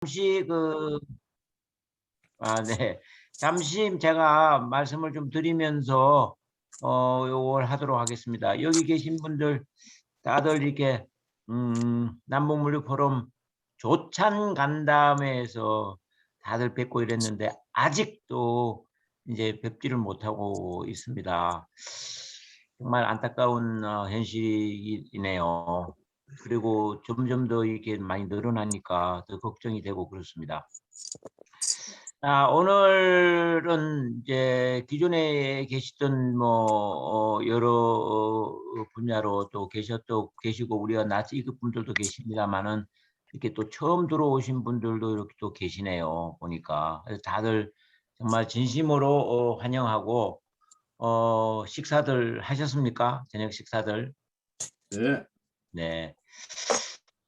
잠시 네. 잠시 제가 말씀을 좀 드리면서 요걸 하도록 하겠습니다. 여기 계신 분들 다들 이렇게 남북무료 포럼 조찬 간담회에서 다들 뵙고 이랬는데 아직도 이제 뵙지를 못하고 있습니다. 정말 안타까운 현실이네요. 그리고 점점 더 이렇게 많이 늘어나니까 더 걱정이 되고 그렇습니다. 오늘은 이제 기존에 계시던 여러 분야로 또 계시고 우리가 낯 익은 분들도 계십니다마는 이렇게 또 처음 들어오신 분들도 이렇게 또 계시네요, 보니까. 그래서 다들 정말 진심으로 환영하고 식사들 하셨습니까? 저녁 식사들? 네. 네.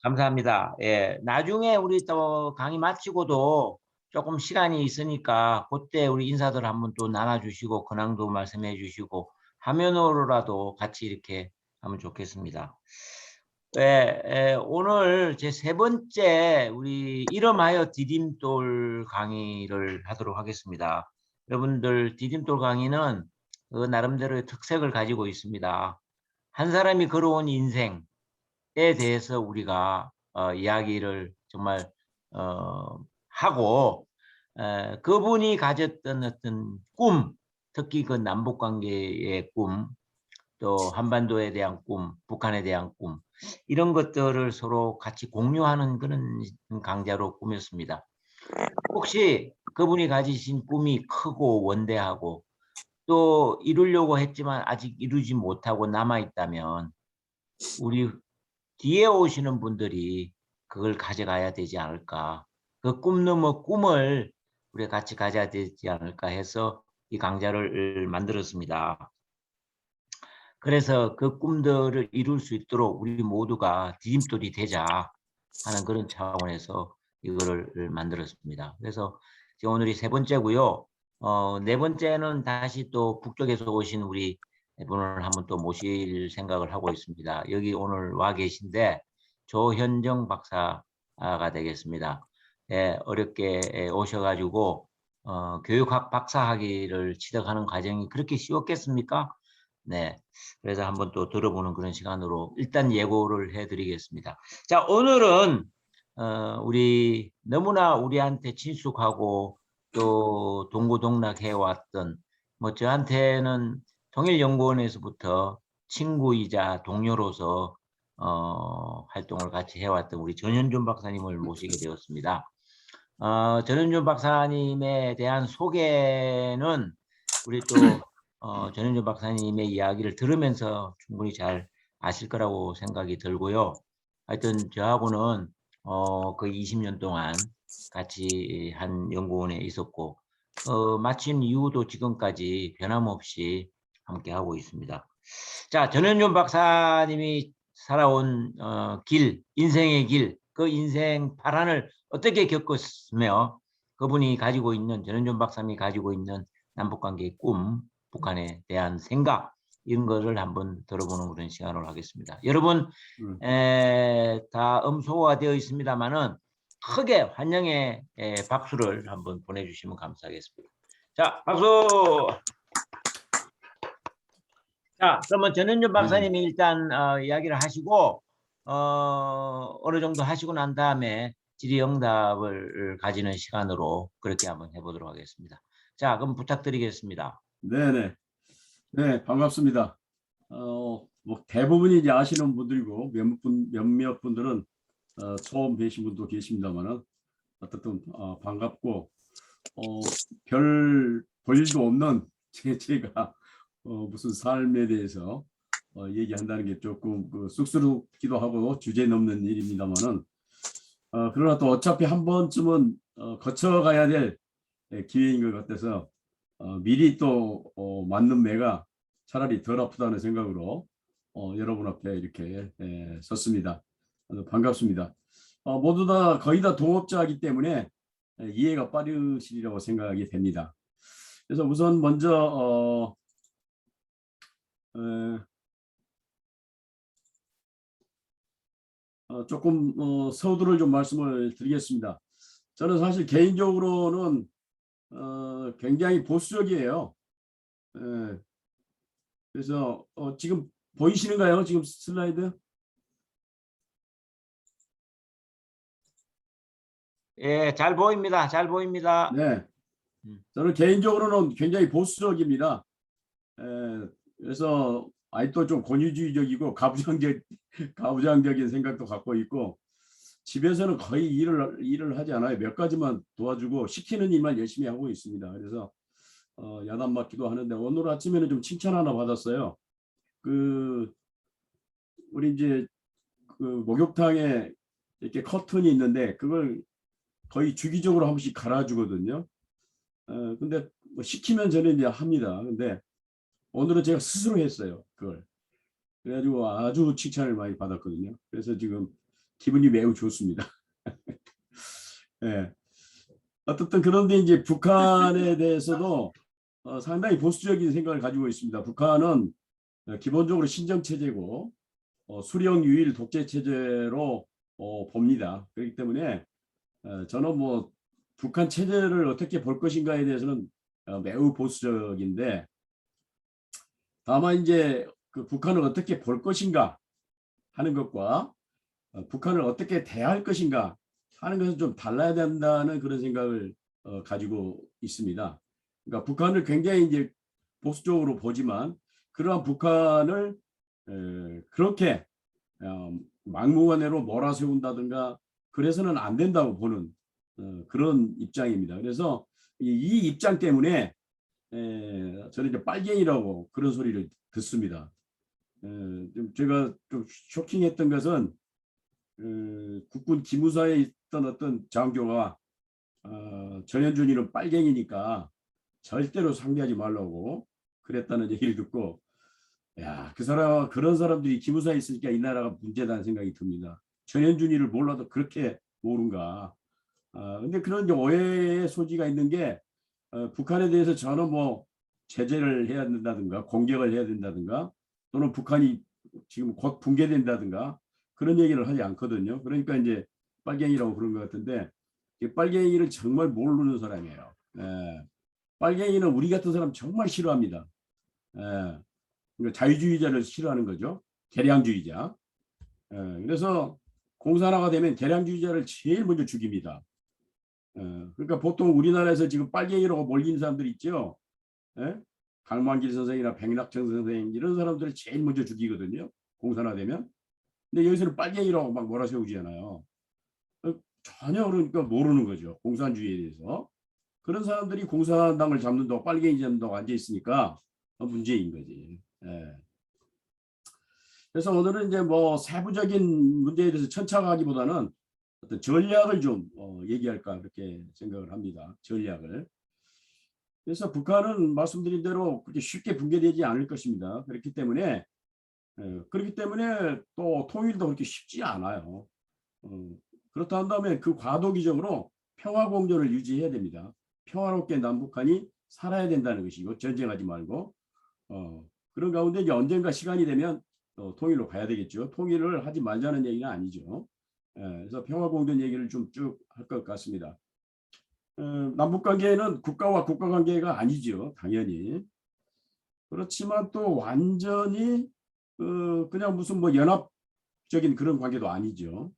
감사합니다. 예. 나중에 우리 또 강의 마치고도 조금 시간이 있으니까 그때 우리 인사들 한번 또 나눠 주시고 근황도 말씀해 주시고 화면으로라도 같이 이렇게 하면 좋겠습니다. 오늘 제 세 번째 우리 이름하여 디딤돌 강의를 하도록 하겠습니다. 여러분들 디딤돌 강의는 그 나름대로의 특색을 가지고 있습니다. 한 사람이 걸어온 인생 대해서 우리가 이야기를 정말 하고 그분이 가졌던 어떤 꿈, 특히 그 남북 관계의 꿈, 또 한반도에 대한 꿈, 북한에 대한 꿈 이런 것들을 서로 같이 공유하는 그런 강좌로 꾸몄습니다. 혹시 그분이 가지신 꿈이 크고 원대하고 또 이루려고 했지만 아직 이루지 못하고 남아 있다면 우리 뒤에 오시는 분들이 그걸 가져가야 되지 않을까. 그 꿈 넘어 꿈을 우리가 같이 가져야 되지 않을까 해서 이 강좌를 만들었습니다. 그래서 그 꿈들을 이룰 수 있도록 우리 모두가 디딤돌이 되자 하는 그런 차원에서 이거를 만들었습니다. 그래서 오늘이 세 번째고요. 네 번째는 다시 또 북쪽에서 오신 우리 분을 한번 또 모실 생각을 하고 있습니다. 여기 오늘 와 계신데 조현정 박사가 되겠습니다. 어렵게 오셔가지고 교육학 박사학위를 취득하는 과정이 그렇게 쉬웠겠습니까? 네. 그래서 한번 또 들어보는 그런 시간으로 일단 예고를 해드리겠습니다. 자, 오늘은 우리 너무나 우리한테 친숙하고 또 동고동락해왔던 저한테는 통일연구원에서부터 친구이자 동료로서 활동을 같이 해왔던 우리 전현준 박사님을 모시게 되었습니다. 전현준 박사님에 대한 소개는 우리 또 전현준 박사님의 이야기를 들으면서 충분히 잘 아실 거라고 생각이 들고요. 하여튼 저하고는 그 20년 동안 같이 한 연구원에 있었고 마친 이후도 지금까지 변함없이 함께 하고 있습니다. 자, 전현준 박사님이 살아온 인생의 길, 그 인생 파란을 어떻게 겪었으며 그분이 가지고 있는 전현준 박사님이 가지고 있는 남북관계의 꿈, 북한에 대한 생각 이런 거를 한번 들어보는 그런 시간을 하겠습니다. 여러분 다 음소거가 되어 있습니다만은 크게 환영의 박수를 한번 보내주시면 감사하겠습니다. 자, 박수. 자, 그러면 전현준 박사님이 일단 이야기를 하시고 어느 정도 하시고 난 다음에 질의응답을 가지는 시간으로 그렇게 한번 해보도록 하겠습니다. 자, 그럼 부탁드리겠습니다. 네네. 네, 반갑습니다. 뭐 대부분이 이제 아시는 분들이고 몇몇 분들은 처음 뵈신 분도 계십니다만은 어쨌든 반갑고 별 볼일도 없는 제가 무슨 삶에 대해서 얘기한다는 게 조금 쑥스럽기도 하고 주제 넘는 일입니다만은 그러나 또 어차피 한 번쯤은 거쳐가야 될 기회인 것 같아서 미리 또 맞는 매가 차라리 덜 아프다는 생각으로 여러분 앞에 이렇게 섰습니다. 반갑습니다. 모두 다 거의 다 동업자이기 때문에 이해가 빠르시리라고 생각이 됩니다. 그래서 우선 먼저 조금 서두를 좀 말씀을 드리겠습니다. 저는 사실 개인적으로는 굉장히 보수적이에요. 예, 그래서 지금 보이시는가요? 지금 슬라이드? 예, 잘 보입니다. 잘 보입니다. 네. 음. 저는 개인적으로는 굉장히 보수적입니다. 에, 그래서 아직도 좀 권위주의적이고 가부장적인 생각도 갖고 있고 집에서는 거의 일을 하지 않아요. 몇 가지만 도와주고 시키는 일만 열심히 하고 있습니다. 그래서 야단 맞기도 하는데 오늘 아침에는 좀 칭찬 하나 받았어요. 그 우리 이제 그 목욕탕에 이렇게 커튼이 있는데 그걸 거의 주기적으로 한 번씩 갈아주거든요. 근데 뭐 시키면 저는 이제 합니다. 근데 오늘은 제가 스스로 했어요. 그걸. 그래가지고 아주 칭찬을 많이 받았거든요. 그래서 지금 기분이 매우 좋습니다. 예. 어떻든 그런데 이제 북한에 대해서도 상당히 보수적인 생각을 가지고 있습니다. 북한은 기본적으로 신정 체제고 수령 유일 독재 체제로 봅니다. 그렇기 때문에 저는 뭐 북한 체제를 어떻게 볼 것인가에 대해서는 매우 보수적인데 다만 이제 그 북한을 어떻게 볼 것인가 하는 것과 북한을 어떻게 대할 것인가 하는 것은 좀 달라야 된다는 그런 생각을 가지고 있습니다. 그러니까 북한을 굉장히 이제 보수적으로 보지만 그러한 북한을 그렇게 막무가내로 몰아세운다든가 그래서는 안 된다고 보는 그런 입장입니다. 그래서 이 입장 때문에 저는 이제 빨갱이라고 그런 소리를 듣습니다. 제가 좀 쇼킹했던 것은 국군 기무사에 있던 어떤 장교가 전현준이는 빨갱이니까 절대로 상대하지 말라고 그랬다는 얘기를 듣고 야, 그런 사람들이 기무사에 있으니까 이 나라가 문제다는 생각이 듭니다. 전현준이를 몰라도 그렇게 모른가. 근데 그런 이제 오해의 소지가 있는 게 북한에 대해서 저는 뭐 제재를 해야 된다든가 공격을 해야 된다든가 또는 북한이 지금 곧 붕괴된다든가 그런 얘기를 하지 않거든요. 그러니까 이제 빨갱이라고 그런 것 같은데 빨갱이를 정말 모르는 사람이에요. 빨갱이는 우리 같은 사람 정말 싫어합니다. 그러니까 자유주의자를 싫어하는 거죠. 개량주의자. 그래서 공산화가 되면 개량주의자를 제일 먼저 죽입니다. 그러니까 보통 우리나라에서 지금 빨갱이라고 몰리는 사람들이 있죠. 강만길 선생이나 백낙천 선생 이런 사람들을 제일 먼저 죽이거든요. 공산화되면. 근데 여기서는 빨갱이라고 막 몰아세우잖아요. 전혀 그러니까 모르는 거죠. 공산주의에 대해서. 그런 사람들이 공산당을 잡는다고 빨갱이 잡는다고 앉아 있으니까 문제인 거지. 그래서 오늘은 이제 뭐 세부적인 문제에 대해서 천착하기보다는 어떤 전략을 좀 얘기할까 그렇게 생각을 합니다. 전략을. 그래서 북한은 말씀드린 대로 그렇게 쉽게 붕괴되지 않을 것입니다. 그렇기 때문에 또 통일도 그렇게 쉽지 않아요. 그렇다 한다면 그 과도기적으로 평화 공존을 유지해야 됩니다. 평화롭게 남북한이 살아야 된다는 것이고 전쟁하지 말고 그런 가운데 이제 언젠가 시간이 되면 통일로 가야 되겠죠. 통일을 하지 말자는 얘기는 아니죠. 그래서 평화 공존 얘기를 좀 쭉 할 것 같습니다. 남북 관계는 국가와 국가 관계가 아니죠. 당연히. 그렇지만 또 완전히 그냥 무슨 뭐 연합적인 그런 관계도 아니죠.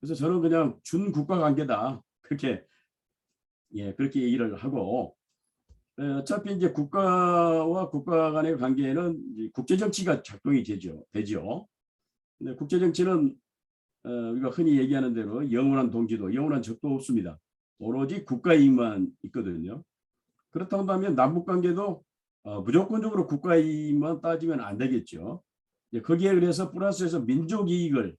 그래서 저는 그냥 준국가 관계다. 그렇게 얘기를 하고 어차피 이제 국가와 국가 간의 관계는 이제 국제 정치가 작동이 되죠. 근데 국제 정치는 우리가 흔히 얘기하는 대로 영원한 동지도 영원한 적도 없습니다. 오로지 국가 이익만 있거든요. 그렇다고 하면 남북 관계도 무조건적으로 국가 이익만 따지면 안 되겠죠. 거기에 그래서 플러스해서 민족 이익을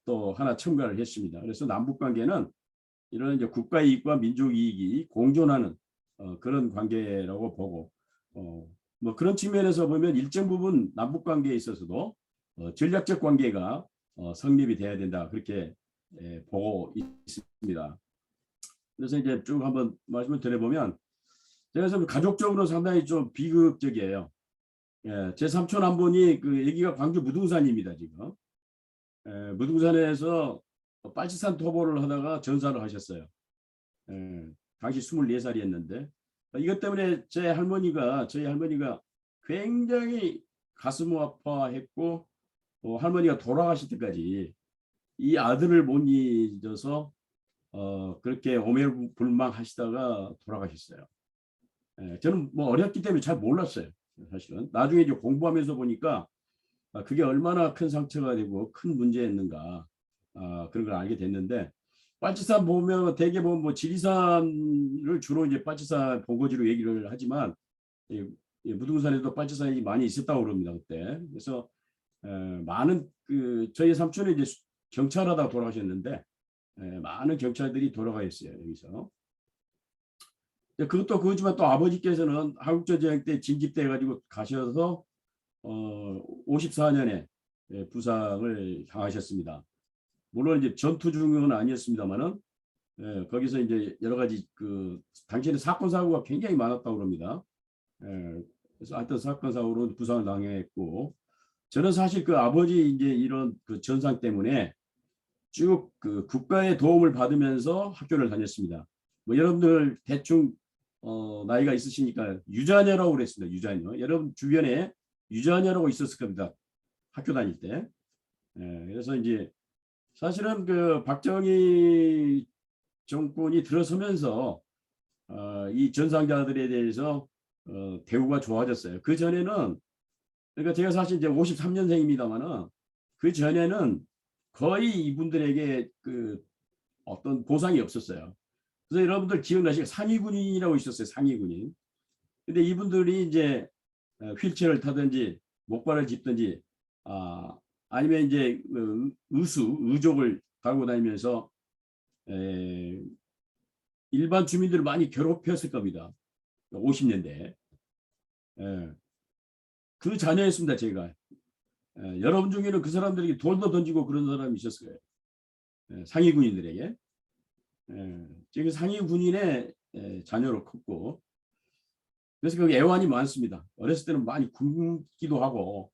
또 하나 첨가를 했습니다. 그래서 남북 관계는 이런 이제 국가 이익과 민족 이익이 공존하는 그런 관계라고 보고 뭐 그런 측면에서 보면 일정 부분 남북 관계에 있어서도 전략적 관계가 성립이 돼야 된다 그렇게 보고 있습니다. 그래서 이제 쭉 한번 말씀을 드려보면 제가 좀 가족적으로 상당히 좀 비극적이에요. 제 삼촌 한 분이 그 여기가 광주 무등산입니다 지금. 무등산에서 빨치산 토보를 하다가 전사를 하셨어요. 당시 24살이었는데 이것 때문에 저희 할머니가 굉장히 가슴 아파했고 할머니가 돌아가실 때까지 이 아들을 못 잊어서 그렇게 오매불망하시다가 돌아가셨어요. 저는 뭐 어렸기 때문에 잘 몰랐어요. 사실은 나중에 이제 공부하면서 보니까 그게 얼마나 큰 상처가 되고 큰 문제였는가 그런 걸 알게 됐는데 빨치산 보면 대개 보면 뭐 지리산을 주로 이제 빨치산 본거지로 얘기를 하지만 무등산에도 빨치산이 많이 있었다고 그럽니다 그때. 그래서 많은 저희 삼촌은 이제 경찰하다가 돌아가셨는데 많은 경찰들이 돌아가 있어요 여기서. 그것도 그거지만 또 아버지께서는 한국전쟁 때 징집돼 가지고 가셔서 54년에 부상을 당하셨습니다. 물론 이제 전투 중은 아니었습니다만은 거기서 이제 여러 가지 당시에는 사건 사고가 굉장히 많았다고 그럽니다. 그래서 하여튼 사건 사고로 부상을 당했고 저는 사실 그 아버지 이제 이런 그 전상 때문에 쭉 국가의 도움을 받으면서 학교를 다녔습니다. 뭐 여러분들 대충 나이가 있으시니까 유자녀라고 그랬습니다. 유자녀. 여러분 주변에 유자녀라고 있었을 겁니다. 학교 다닐 때. 그래서 이제 사실은 박정희 정권이 들어서면서 이 전상자들에 대해서 대우가 좋아졌어요. 그 전에는 그러니까 제가 사실 이제 53년생입니다만은 그 전에는 거의 이분들에게 어떤 보상이 없었어요. 그래서 여러분들 기억나시죠? 상위군인이라고 있었어요. 상위군인. 근데 이분들이 이제 휠체어를 타든지 목발을 짚든지 아니면 이제 의족을 달고 다니면서 일반 주민들을 많이 괴롭혔을 겁니다. 50년대. 그 자녀였습니다. 제가. 여러분 중에는 그 사람들에게 돌도 던지고 그런 사람이 있었어요. 상위군인들에게. 지금 상위군인의 자녀로 컸고 그래서 그 애환이 많습니다. 어렸을 때는 많이 굶기도 하고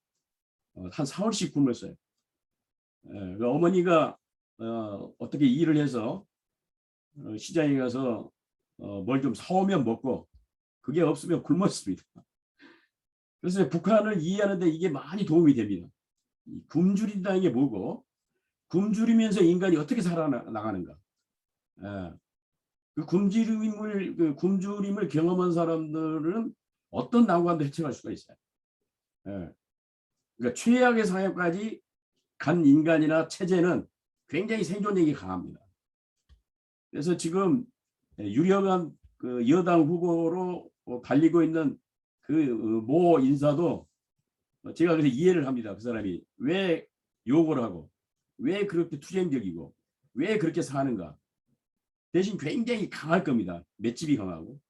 한 4월씩 굶었어요. 어머니가 어떻게 일을 해서 시장에 가서 뭘 좀 사오면 먹고 그게 없으면 굶었습니다. 그래서 북한을 이해하는데 이게 많이 도움이 됩니다. 굶주린다는 게 뭐고 굶주리면서 인간이 어떻게 살아나가는가. 그 굶주림을 경험한 사람들은 어떤 난관도 헤쳐갈 수가 있어요. 그러니까 최악의 상황까지 간 인간이나 체제는 굉장히 생존력이 강합니다. 그래서 지금 유력한 여당 후보로 달리고 있는 모 인사도 제가 그래서 이해를 합니다. 그 사람이 왜 욕을 하고 왜 그렇게 투쟁적이고 왜 그렇게 사는가. 대신 굉장히 강할 겁니다. 맷집이 강하고.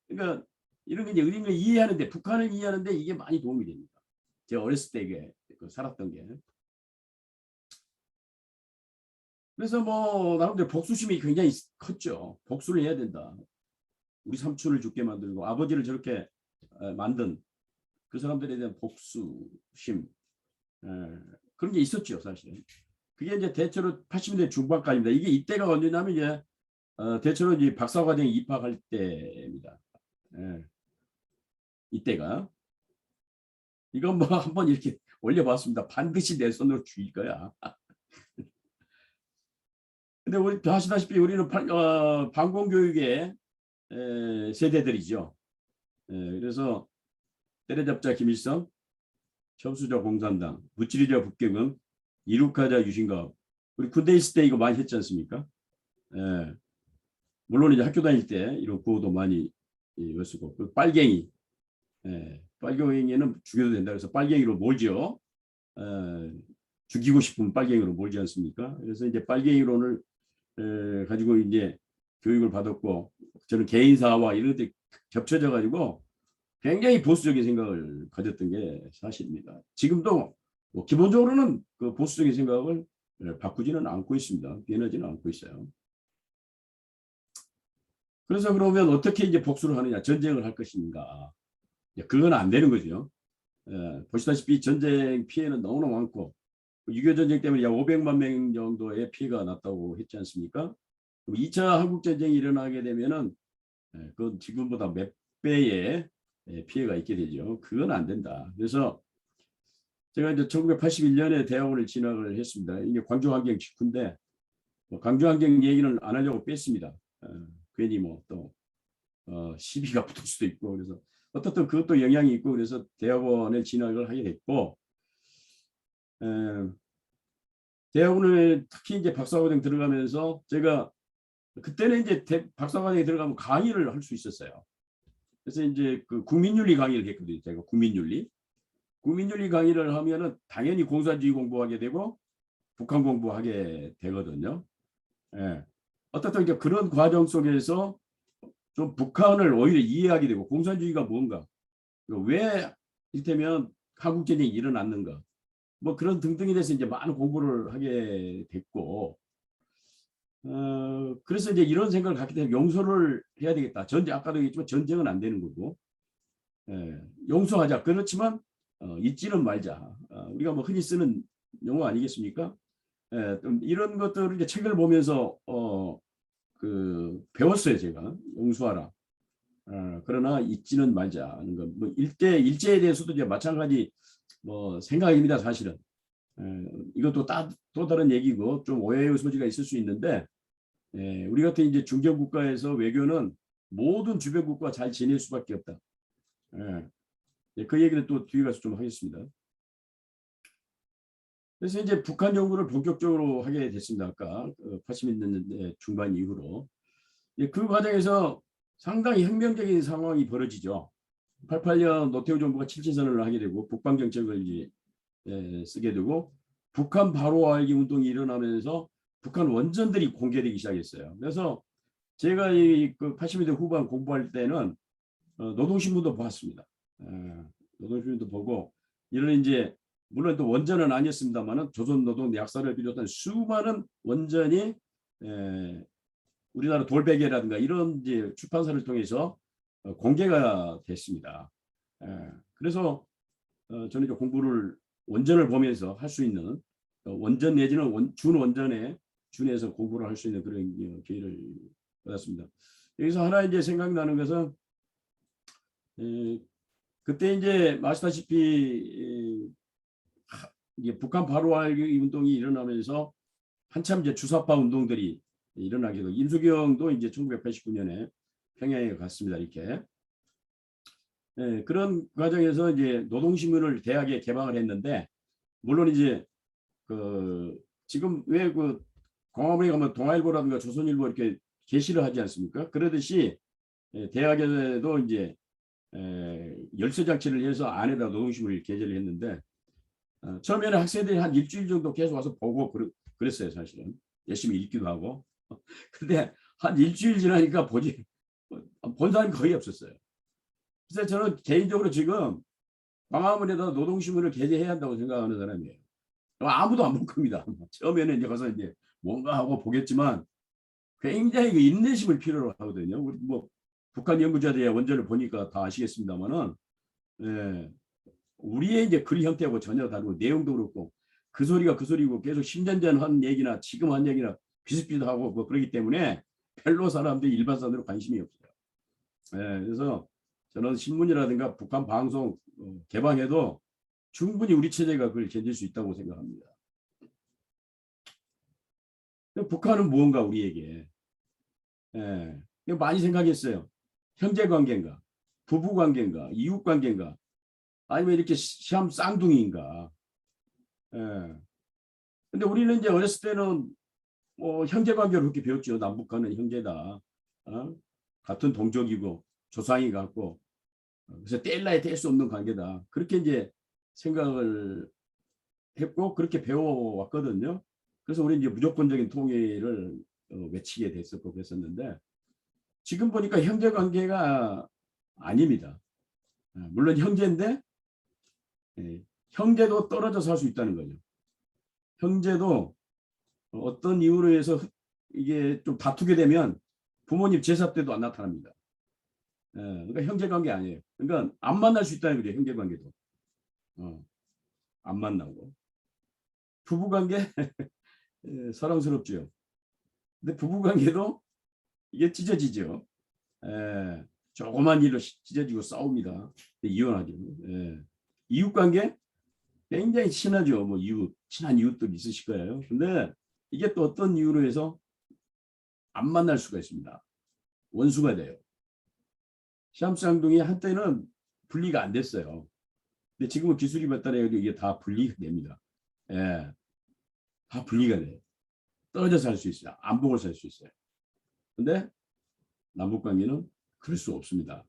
그러니까 이런 게 이제 의미를 이해하는데 북한을 이해하는데 이게 많이 도움이 됩니다. 제가 어렸을 때 이게 살았던 게. 그래서 뭐 나름대로 복수심이 굉장히 컸죠. 복수를 해야 된다. 우리 삼촌을 죽게 만들고 아버지를 저렇게 만든 그 사람들에 대한 복수심 그런 게 있었죠 사실은. 그게 이제 대체로 80년대 중반까지입니다. 이게 이때가 언제냐면 이제 대체로 이제 박사과정 입학할 때입니다. 이때가 이건 뭐 한번 이렇게 올려봤습니다. 반드시 내 손으로 죽일 거야. 근데 우리 아시다시피 우리는 반공교육의 세대들이죠. 그래서 때려잡자 김일성, 첨수자 공산당, 무찌르자 북경은, 이륙하자 유신가업. 우리 군대 있을 때 이거 많이 했지 않습니까? 물론 이제 학교 다닐 때 이런 구호도 많이 쓰고 빨갱이, 빨갱이는 죽여도 된다 그래서 빨갱이로 몰죠. 죽이고 싶은 빨갱이로 몰지 않습니까? 그래서 이제 빨갱이론을 가지고 이제 교육을 받았고 저는 개인사와 이런 데 겹쳐져 가지고 굉장히 보수적인 생각을 가졌던 게 사실입니다. 지금도 뭐 기본적으로는 그 보수적인 생각을 바꾸지는 않고 있습니다. 변하지는 않고 있어요. 그래서 그러면 어떻게 이제 복수를 하느냐, 전쟁을 할 것인가? 그건 안 되는 거죠. 보시다시피 전쟁 피해는 너무나 많고 6.25 전쟁 때문에 약 500만 명 정도의 피해가 났다고 했지 않습니까? 2차 한국 전쟁이 일어나게 되면은 그건 지금보다 몇 배의 피해가 있게 되죠. 그건 안 된다. 그래서 제가 이제 1981년에 대학원을 진학을 했습니다. 이게 광주환경 직후인데 광주환경 얘기는 안 하려고 뺐습니다. 괜히 뭐 또 시비가 붙을 수도 있고 그래서 어떻든 그것도 영향이 있고 그래서 대학원에 진학을 하게 됐고 대학원을 특히 이제 박사과정 들어가면서 제가 그때는 이제 박사과정에 들어가면 강의를 할 수 있었어요. 그래서 이제 그 국민윤리 강의를 했거든요. 제가 국민윤리 강의를 하면은 당연히 공산주의 공부하게 되고 북한 공부하게 되거든요. 예. 어떻든 이제 그런 과정 속에서 좀 북한을 오히려 이해하게 되고 공산주의가 뭔가 왜 이를테면 한국전쟁이 일어났는가 뭐 그런 등등에 대해서 이제 많은 공부를 하게 됐고 그래서 이제 이런 생각을 갖게 되면 용서를 해야 되겠다. 전쟁 아까도 얘기했지만 전쟁은 안 되는 거고 용서하자. 그렇지만 잊지는 말자. 우리가 뭐 흔히 쓰는 용어 아니겠습니까? 이런 것들을 이제 책을 보면서 배웠어요. 제가 용서하라. 그러나 잊지는 말자 하는 거. 뭐 일제에 대해서도 이제 마찬가지 뭐 생각입니다. 사실은 이것도 또 다른 얘기고 좀 오해의 소지가 있을 수 있는데 우리 같은 이제 중견 국가에서 외교는 모든 주변 국가와 잘 지낼 수밖에 없다. 그 얘기는 또 뒤에 가서 좀 하겠습니다. 그래서 이제 북한 연구를 본격적으로 하게 됐습니다. 아까 80년대 중반 이후로 그 과정에서 상당히 혁명적인 상황이 벌어지죠. 88년 노태우 정부가 칠친선언을 하게 되고 북방정책을 이제 쓰게 되고 북한 바로 알기 운동이 일어나면서 북한 원전들이 공개되기 시작했어요. 그래서 제가 그 80년대 후반 공부할 때는 노동신문도 봤습니다. 노동신문도 보고 이런 이제 물론 또 원전은 아니었습니다만은 조선노동 약사를 비롯한 수많은 원전이 우리나라 돌베개라든가 이런 이제 출판사를 통해서 공개가 됐습니다. 그래서 저는 이제 공부를 원전을 보면서 할 수 있는 원전 내지는 준원전에 준해서 공부를 할 수 있는 그런 기회를 받았습니다. 여기서 하나 이제 생각나는 것은 그때 이제 아시다시피 이게 북한 바로 알기 운동이 일어나면서 한참 이제 주사파 운동들이 일어나게 되고 임수경도 이제 1989년에 평양에 갔습니다. 이렇게 그런 과정에서 이제 노동신문을 대학에 개방을 했는데 물론 이제 지금 왜 광화문에 가면 동아일보라든가 조선일보 이렇게 게시를 하지 않습니까? 그러듯이 대학에도 이제 열쇠 장치를 해서 안에다 노동신문을 게재를 했는데 처음에는 학생들이 한 일주일 정도 계속 와서 보고 그랬어요. 사실은 열심히 읽기도 하고 근데 한 일주일 지나니까 본 사람이 거의 없었어요. 그래서 저는 개인적으로 지금 광화문에다 노동신문을 게재해야 한다고 생각하는 사람이에요. 아무도 안 볼 겁니다. 처음에는 이제 가서 이제 뭔가 하고 보겠지만 굉장히 그 인내심을 필요로 하거든요. 우리 뭐 북한 연구자들의 원전을 보니까 다 아시겠습니다만은 우리의 이제 글 형태하고 전혀 다르고 내용도 그렇고 그 소리가 그 소리고 계속 10년 전 한 얘기나 지금 한 얘기나 비슷비슷하고 뭐 그러기 때문에 별로 사람들이 일반 사람들은 관심이 없어요. 그래서 저는 신문이라든가 북한 방송 개방해도 충분히 우리 체제가 그걸 견딜 수 있다고 생각합니다. 북한은 무언가 우리에게 많이 생각했어요. 형제관계인가, 부부관계인가, 이웃관계인가, 아니면 이렇게 시험 쌍둥이인가. 근데 우리는 이제 어렸을 때는 형제관계로 그렇게 배웠죠. 남북한은 형제다. 같은 동족이고 조상이 같고 그래서 뗄래야 뗄 수 없는 관계다. 그렇게 이제 생각을 했고 그렇게 배워왔거든요. 그래서 우리 이제 무조건적인 통일을 외치게 됐었고 그랬었는데 지금 보니까 형제관계가 아닙니다. 물론 형제인데 형제도 떨어져 살 수 있다는 거죠. 형제도 어떤 이유로 해서 이게 좀 다투게 되면 부모님 제사 때도 안 나타납니다. 그러니까 형제관계 아니에요. 그러니까 안 만날 수 있다는 거죠. 형제관계도. 안 만나고. 부부관계 사랑스럽죠. 근데 부부관계도 이게 찢어지죠. 예, 조그만 일로 찢어지고 싸웁니다. 이혼하죠. 예. 이웃관계 굉장히 친하죠. 뭐 이웃, 친한 이웃들 있으실 거예요. 근데 이게 또 어떤 이유로 해서 안 만날 수가 있습니다. 원수가 돼요. 시암쌍둥이 한때는 분리가 안 됐어요. 근데 지금은 기술이 발달해가지고 이게 다 분리가 됩니다. 예, 다 분리가 돼요. 떨어져 살 수 있어요. 안복을 살 수 있어요. 근데 남북관계는 그럴 수 없습니다.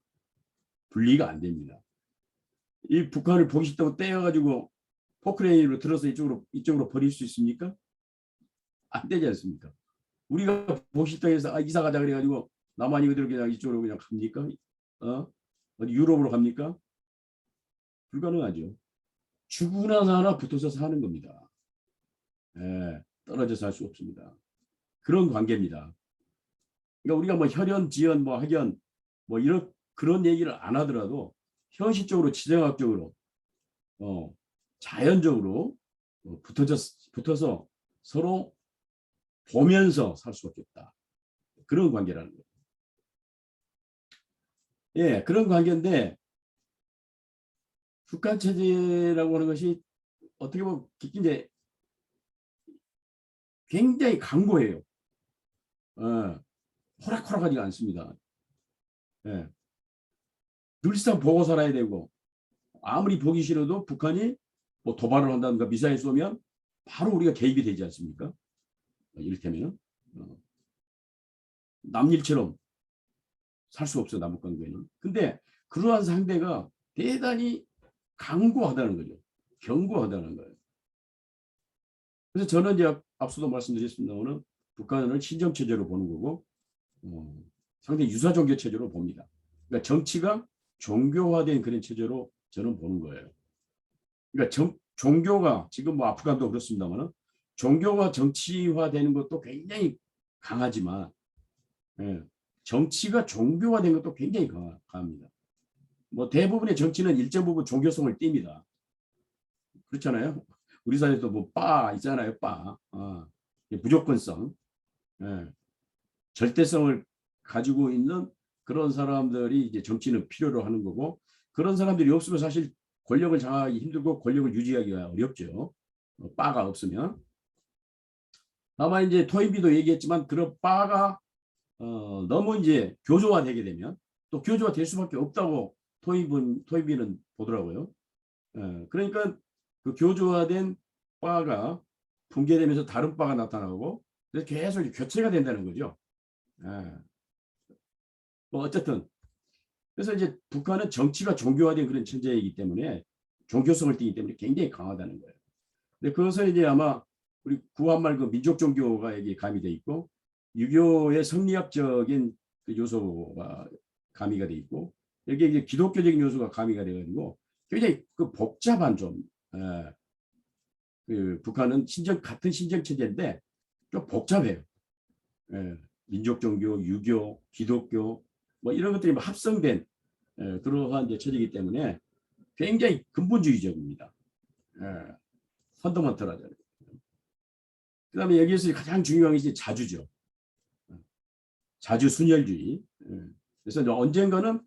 분리가 안 됩니다. 이 북한을 보기 싫다고 떼어가지고 포크레인으로 들어서 이쪽으로 버릴 수 있습니까? 안 되지 않습니까? 우리가 보기 싫다고 해서 이사 가자 그래가지고 남한이 그대로 그냥 이쪽으로 그냥 갑니까? 어디 유럽으로 갑니까? 불가능하죠. 죽으나 사나 붙어서 사는 겁니다. 예, 떨어져 살 수 없습니다. 그런 관계입니다. 그러니까 우리가 뭐 혈연, 지연, 뭐 학연, 뭐 이런 그런 얘기를 안 하더라도 현실적으로 지정학적으로 자연적으로 붙어서 서로 보면서 살 수밖에 없다. 그런 관계라는 거예요. 예, 그런 관계인데 북한 체제라고 하는 것이 어떻게 보면 이제 굉장히 강고해요. 호락호락하지가 않습니다. 예. 늘상 보고 살아야 되고 아무리 보기 싫어도 북한이 뭐 도발을 한다든가 미사일 쏘면 바로 우리가 개입이 되지 않습니까? 이를테면 남일처럼 살 수 없어요. 남북관계는. 근데 그러한 상대가 대단히 강고하다는 거죠. 견고하다는 거예요. 그래서 저는 이제 앞서도 말씀드렸습니다만 북한을 신정체제로 보는 거고 상당히 유사종교 체제로 봅니다. 그러니까 정치가 종교화된 그런 체제로 저는 보는 거예요. 그러니까 종교가 지금 뭐 아프간도 그렇습니다만 종교가 정치화되는 것도 굉장히 강하지만 예, 정치가 종교화된 것도 굉장히 강합니다. 뭐 대부분의 정치는 일정 부분 종교성을 띱니다. 그렇잖아요. 우리 사회도 뭐 빠 있잖아요. 빠 무조건성, 예, 절대성을 가지고 있는 그런 사람들이 이제 정치는 필요로 하는 거고 그런 사람들이 없으면 사실 권력을 장악하기 힘들고 권력을 유지하기가 어렵죠. 빠가 없으면. 다만 이제 토인비도 얘기했지만 그런 빠가 너무 이제 교조화되게 되면 또 교조화될 수밖에 없다고 토인비는 보더라고요. 그러니까 그 교조화된 바가 붕괴되면서 다른 바가 나타나고 그래서 계속 교체가 된다는 거죠. 뭐 어쨌든 그래서 이제 북한은 정치가 종교화된 그런 체제이기 때문에 종교성을 띠기 때문에 굉장히 강하다는 거예요. 근데 그것은 이제 아마 우리 구한말 그 민족 종교가 여기 가미돼 있고 유교의 성리학적인 그 요소가 가미가 돼 있고 여기에 이제 기독교적인 요소가 가미가 돼가지고 굉장히 그 복잡한 좀 그 북한은 같은 신정 체제인데 좀 복잡해요. 민족 종교, 유교, 기독교 뭐 이런 것들이 합성된 그러한 이제 체제이기 때문에 굉장히 근본주의적입니다. 펀더먼털하죠. 그다음에 여기에서 가장 중요한 것이 자주죠. 자주 순혈주의. 그래서 언젠가는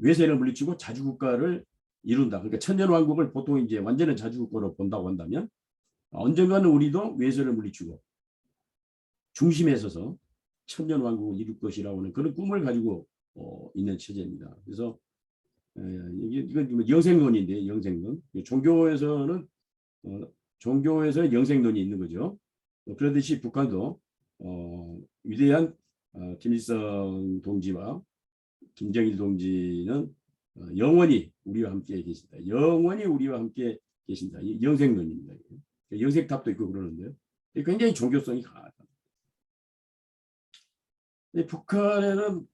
외세를 물리치고 자주국가를 이룬다. 그러니까 천년왕국을 보통 이제 완전한 자주국가로 본다고 한다면 언젠가는 우리도 외세를 물리치고 중심에 서서 천년왕국을 이룰 것이라고 하는 그런 꿈을 가지고 있는 체제입니다. 그래서 이건 영생론인데 영생론. 종교에서는 영생론이 있는 거죠. 그러듯이 북한도 위대한 김일성 동지와 김정일 동지는 영원히 우리와 함께 계신다. 영원히 우리와 함께 계신다. 영생론입니다. 영생탑도 있고 그러는데요. 굉장히 종교성이 강하다. 북한에는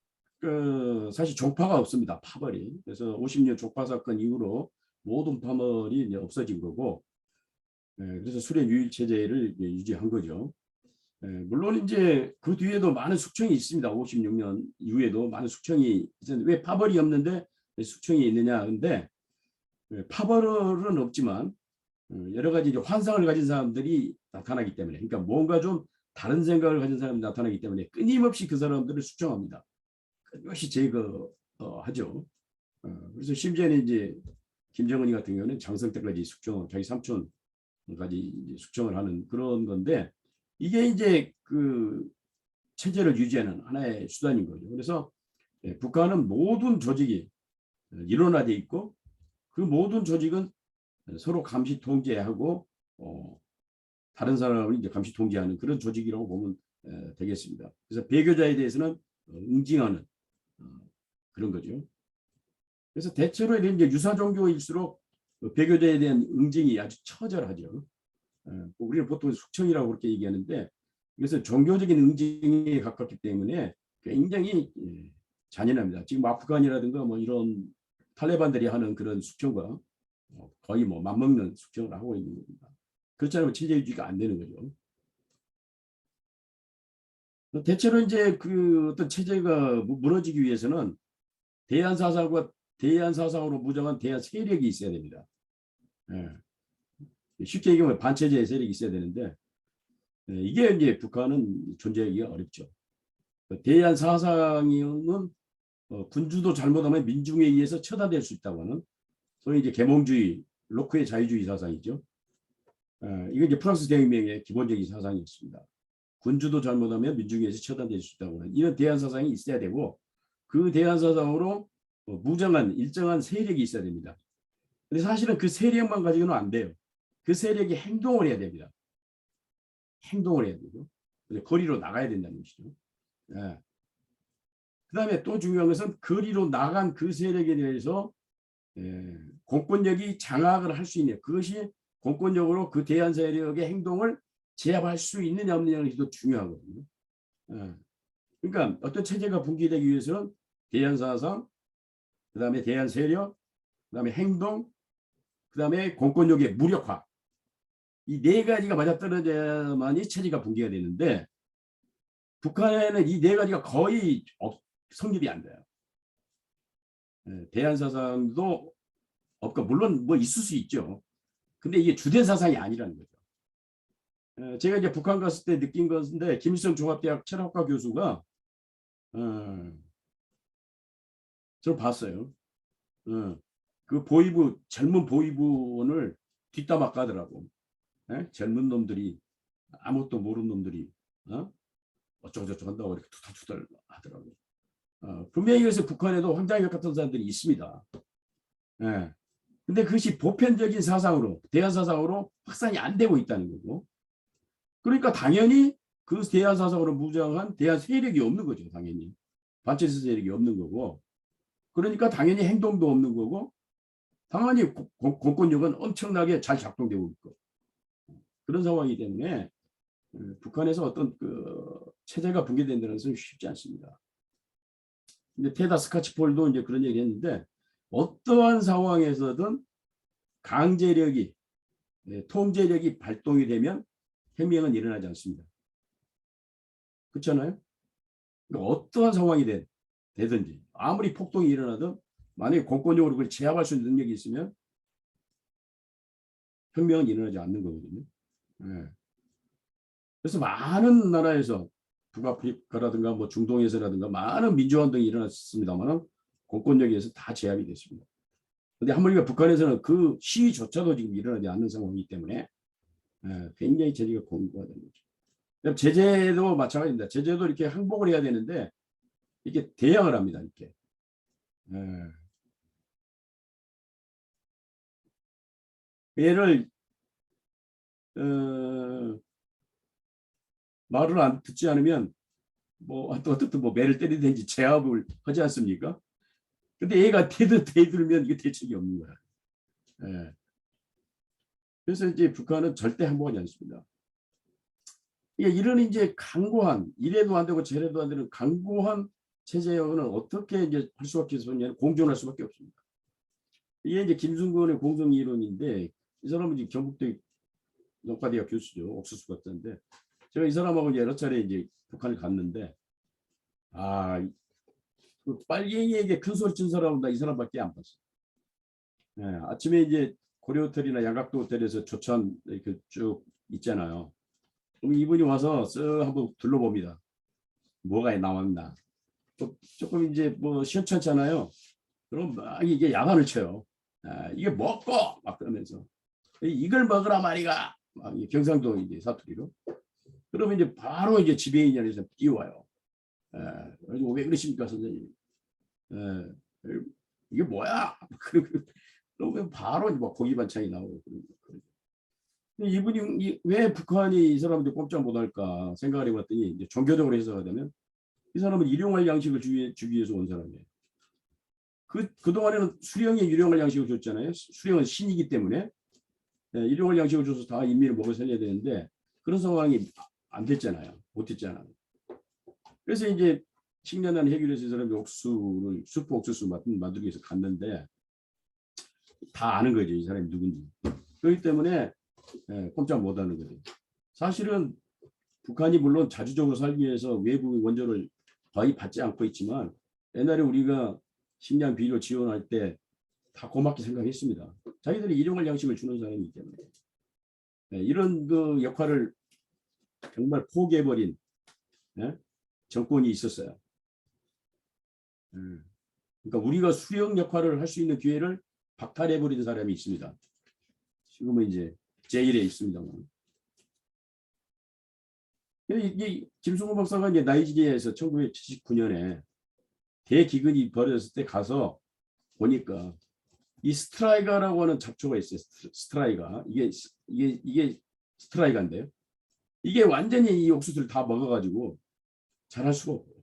사실 종파가 없습니다. 파벌이. 그래서 50년 종파 사건 이후로 모든 파벌이 이제 없어진 거고 그래서 수련 유일 체제를 유지한 거죠. 물론 이제 그 뒤에도 많은 숙청이 있습니다. 56년 이후에도 많은 숙청이 있었는데 왜 파벌이 없는데 숙청이 있느냐. 근데 파벌은 없지만 여러 가지 이제 환상을 가진 사람들이 나타나기 때문에 그러니까 뭔가 좀 다른 생각을 가진 사람이 나타나기 때문에 끊임없이 그 사람들을 숙청합니다. 끊임없이 제거하죠. 그래서 심지어는 이제 김정은이 같은 경우는 장성 때까지 숙청, 자기 삼촌까지 이제 숙청을 하는 그런 건데 이게 이제 그 체제를 유지하는 하나의 수단인 거죠. 그래서 북한은 모든 조직이 일원화돼 있고 그 모든 조직은 서로 감시 통제하고 다른 사람을 이제 감시 통제하는 그런 조직이라고 보면 되겠습니다. 그래서 배교자에 대해서는 응징하는 그런 거죠. 그래서 대체로 이제 유사 종교일수록 배교자에 대한 응징이 아주 처절하죠. 우리는 보통 숙청이라고 그렇게 얘기하는데 그래서 종교적인 응징에 가깝기 때문에 굉장히 잔인합니다. 지금 아프간이라든가 뭐 이런 탈레반들이 하는 그런 숙청과 거의 뭐 맞먹는 숙청을 하고 있는 겁니다. 그렇지 않으면 체제 유지가 안 되는 거죠. 대체로 이제 그 어떤 체제가 무너지기 위해서는 대한사상으로 무장한 대한 세력이 있어야 됩니다. 쉽게 얘기하면 반체제 세력이 있어야 되는데 이게 이제 북한은 존재하기가 어렵죠. 대한사상은 군주도 잘못하면 민중에 의해서 처단될 수 있다고 하는 소위 이제 계몽주의, 로크의 자유주의 사상이죠. 이게 이제 프랑스 대혁명의 기본적인 사상이었습니다. 군주도 잘못하면 민중에 의해서 처단될 수 있다고 하는 이런 대한사상이 있어야 되고 그 대한사상으로 무장한 일정한 세력이 있어야 됩니다. 근데 사실은 그 세력만 가지고는 안 돼요. 그 세력이 행동을 해야 됩니다. 행동을 해야 되고 거리로 나가야 된다는 것이죠. 그다음에 또 중요한 것은 거리로 나간 그 세력에 대해서 공권력이 장악을 할 수 있는 그것이 공권력으로 그 대한 세력의 행동을 제압할 수 있느냐 없느냐가 중요하거든요. 그러니까 어떤 체제가 붕괴되기 위해서는 대한 사상, 그다음에 대한 세력, 그다음에 행동, 그다음에 공권력의 무력화 이 네 가지가 맞아떨어져야만이 체제가 붕괴가 되는데 북한에는 이 네 가지가 거의 성립이 안 돼요. 대한 사상도 없고 물론 뭐 있을 수 있죠. 근데 이게 주된 사상이 아니라는 거죠. 제가 이제 북한 갔을 때 느낀 것인데 김일성 종합대학 철학과 교수가 저를 봤어요. 그 보이부 젊은 보이부원을 뒷담화 까더라고. 젊은 놈들이 아무것도 모르는 놈들이 어쩌고저쩌고 한다고 이렇게 투덜투덜 하더라고요. 분명히 그래서 북한에도 황장혁 같은 사람들이 있습니다. 근데 그것이 보편적인 사상으로 대한사상으로 확산이 안 되고 있다는 거고 그러니까 당연히 그 대한사상으로 무장한 대한 세력이 없는 거죠. 당연히 반체제 세력이 없는 거고 그러니까 당연히 행동도 없는 거고 당연히 공권력은 엄청나게 잘 작동되고 있고 그런 상황이기 때문에 북한에서 어떤 그 체제가 붕괴된다는 것은 쉽지 않습니다. 이제 테다 스카치폴도 이제 그런 얘기 했는데 어떠한 상황에서든 강제력이 통제력이 발동이 되면 혁명은 일어나지 않습니다. 그렇잖아요? 그러니까 어떠한 상황이 되든지 아무리 폭동이 일어나든 만약에 공권력으로 그걸 제압할 수 있는 능력이 있으면 혁명은 일어나지 않는 거거든요. 그래서 많은 나라에서 북아프리카라든가 뭐 중동에서라든가 많은 민주화운동이 일어났습니다만 공권력에 의해서 다 제압이 됐습니다. 그런데 하물며 북한에서는 그 시위조차도 지금 일어나지 않는 상황이기 때문에 굉장히 체제가 공고화된 거죠. 제재도 마찬가지입니다. 제재도 이렇게 항복을 해야 되는데 이렇게 대항을 합니다. 이렇게. 얘를 말을 안 듣지 않으면 뭐 어떻든 뭐 매를 때리든지 제압을 하지 않습니까? 근데 얘가 대들면 이게 대책이 없는 거야. 그래서 이제 북한은 절대 항복하지 않습니다. 이런 이제 강고한 이래도 안 되고 저래도 안 되는 강고한 체제하고는 어떻게 이제 할 수밖에 없느냐 공존할 수밖에 없습니다. 이게 이제 김순건의 공정 이론인데 이 사람은 이제 경북대 농과대학 교수죠. 옥수수 같던데 제가 이 사람하고 여러 차례 이제 북한을 갔는데 그 빨갱이에게 큰 소리 친 사람은 나 이 사람밖에 안 봤어. 아침에 이제 고려 호텔이나 양각도 호텔에서 조찬 이렇게 쭉 있잖아요. 그럼 이분이 와서 쓱 한번 둘러봅니다. 뭐가 나왔나. 조금 이제 뭐 시원찮잖아요. 그럼 막 이게 야단을 쳐요. 이게 먹고 막 그러면서 이걸 먹으라 말이가. 막 경상도 이제 사투리로. 그러면 이제 바로 이제 지배인이 안에서 뛰어와요. 그래서 왜 그러십니까 선생님? 이게 뭐야? 그러면 바로 뭐 고기 반찬이 나오고. 이분이 왜 북한이 이 사람들 꼼짝 못할까 생각을 해봤더니 이제 종교적으로 해석하자면 이 사람은 일용할 양식을 주기 위해서 온 사람이에요. 그동안에는 수령이 일용할 양식을 줬잖아요. 수령은 신이기 때문에 일용할 양식을 줘서 다 인민을 먹여 살려야 되는데 그런 상황이 안 됐잖아요. 못 했잖아요. 그래서 이제 식량난 해결해서 이 사람이 옥수수를 수프 옥수수 만들기 위해서 갔는데 다 아는 거죠. 이 사람이 누군지. 그렇기 때문에 꼼짝 못하는 거죠. 사실은 북한이 물론 자주적으로 살기 위해서 외국의 원조를 거의 받지 않고 있지만 옛날에 우리가 식량 비료 지원할 때 다 고맙게 생각했습니다. 자기들이 일용할 양식을 주는 사람이기 때문에 이런 그 역할을 정말 포기해버린 정권이 있었어요. 그러니까 우리가 수령 역할을 할 수 있는 기회를 박탈해버린 사람이 있습니다. 지금은 이제 제일에 있습니다만. 이 김승호 박사가 이제 나이지리아에서 1979년에 대기근이 벌어졌을 때 가서 보니까 이 스트라이가라고 하는 잡초가 있어요. 스트라이가 이게 스트라이가인데요. 이게 완전히 이 옥수수를 다 먹어가지고 자랄 수가 없고요.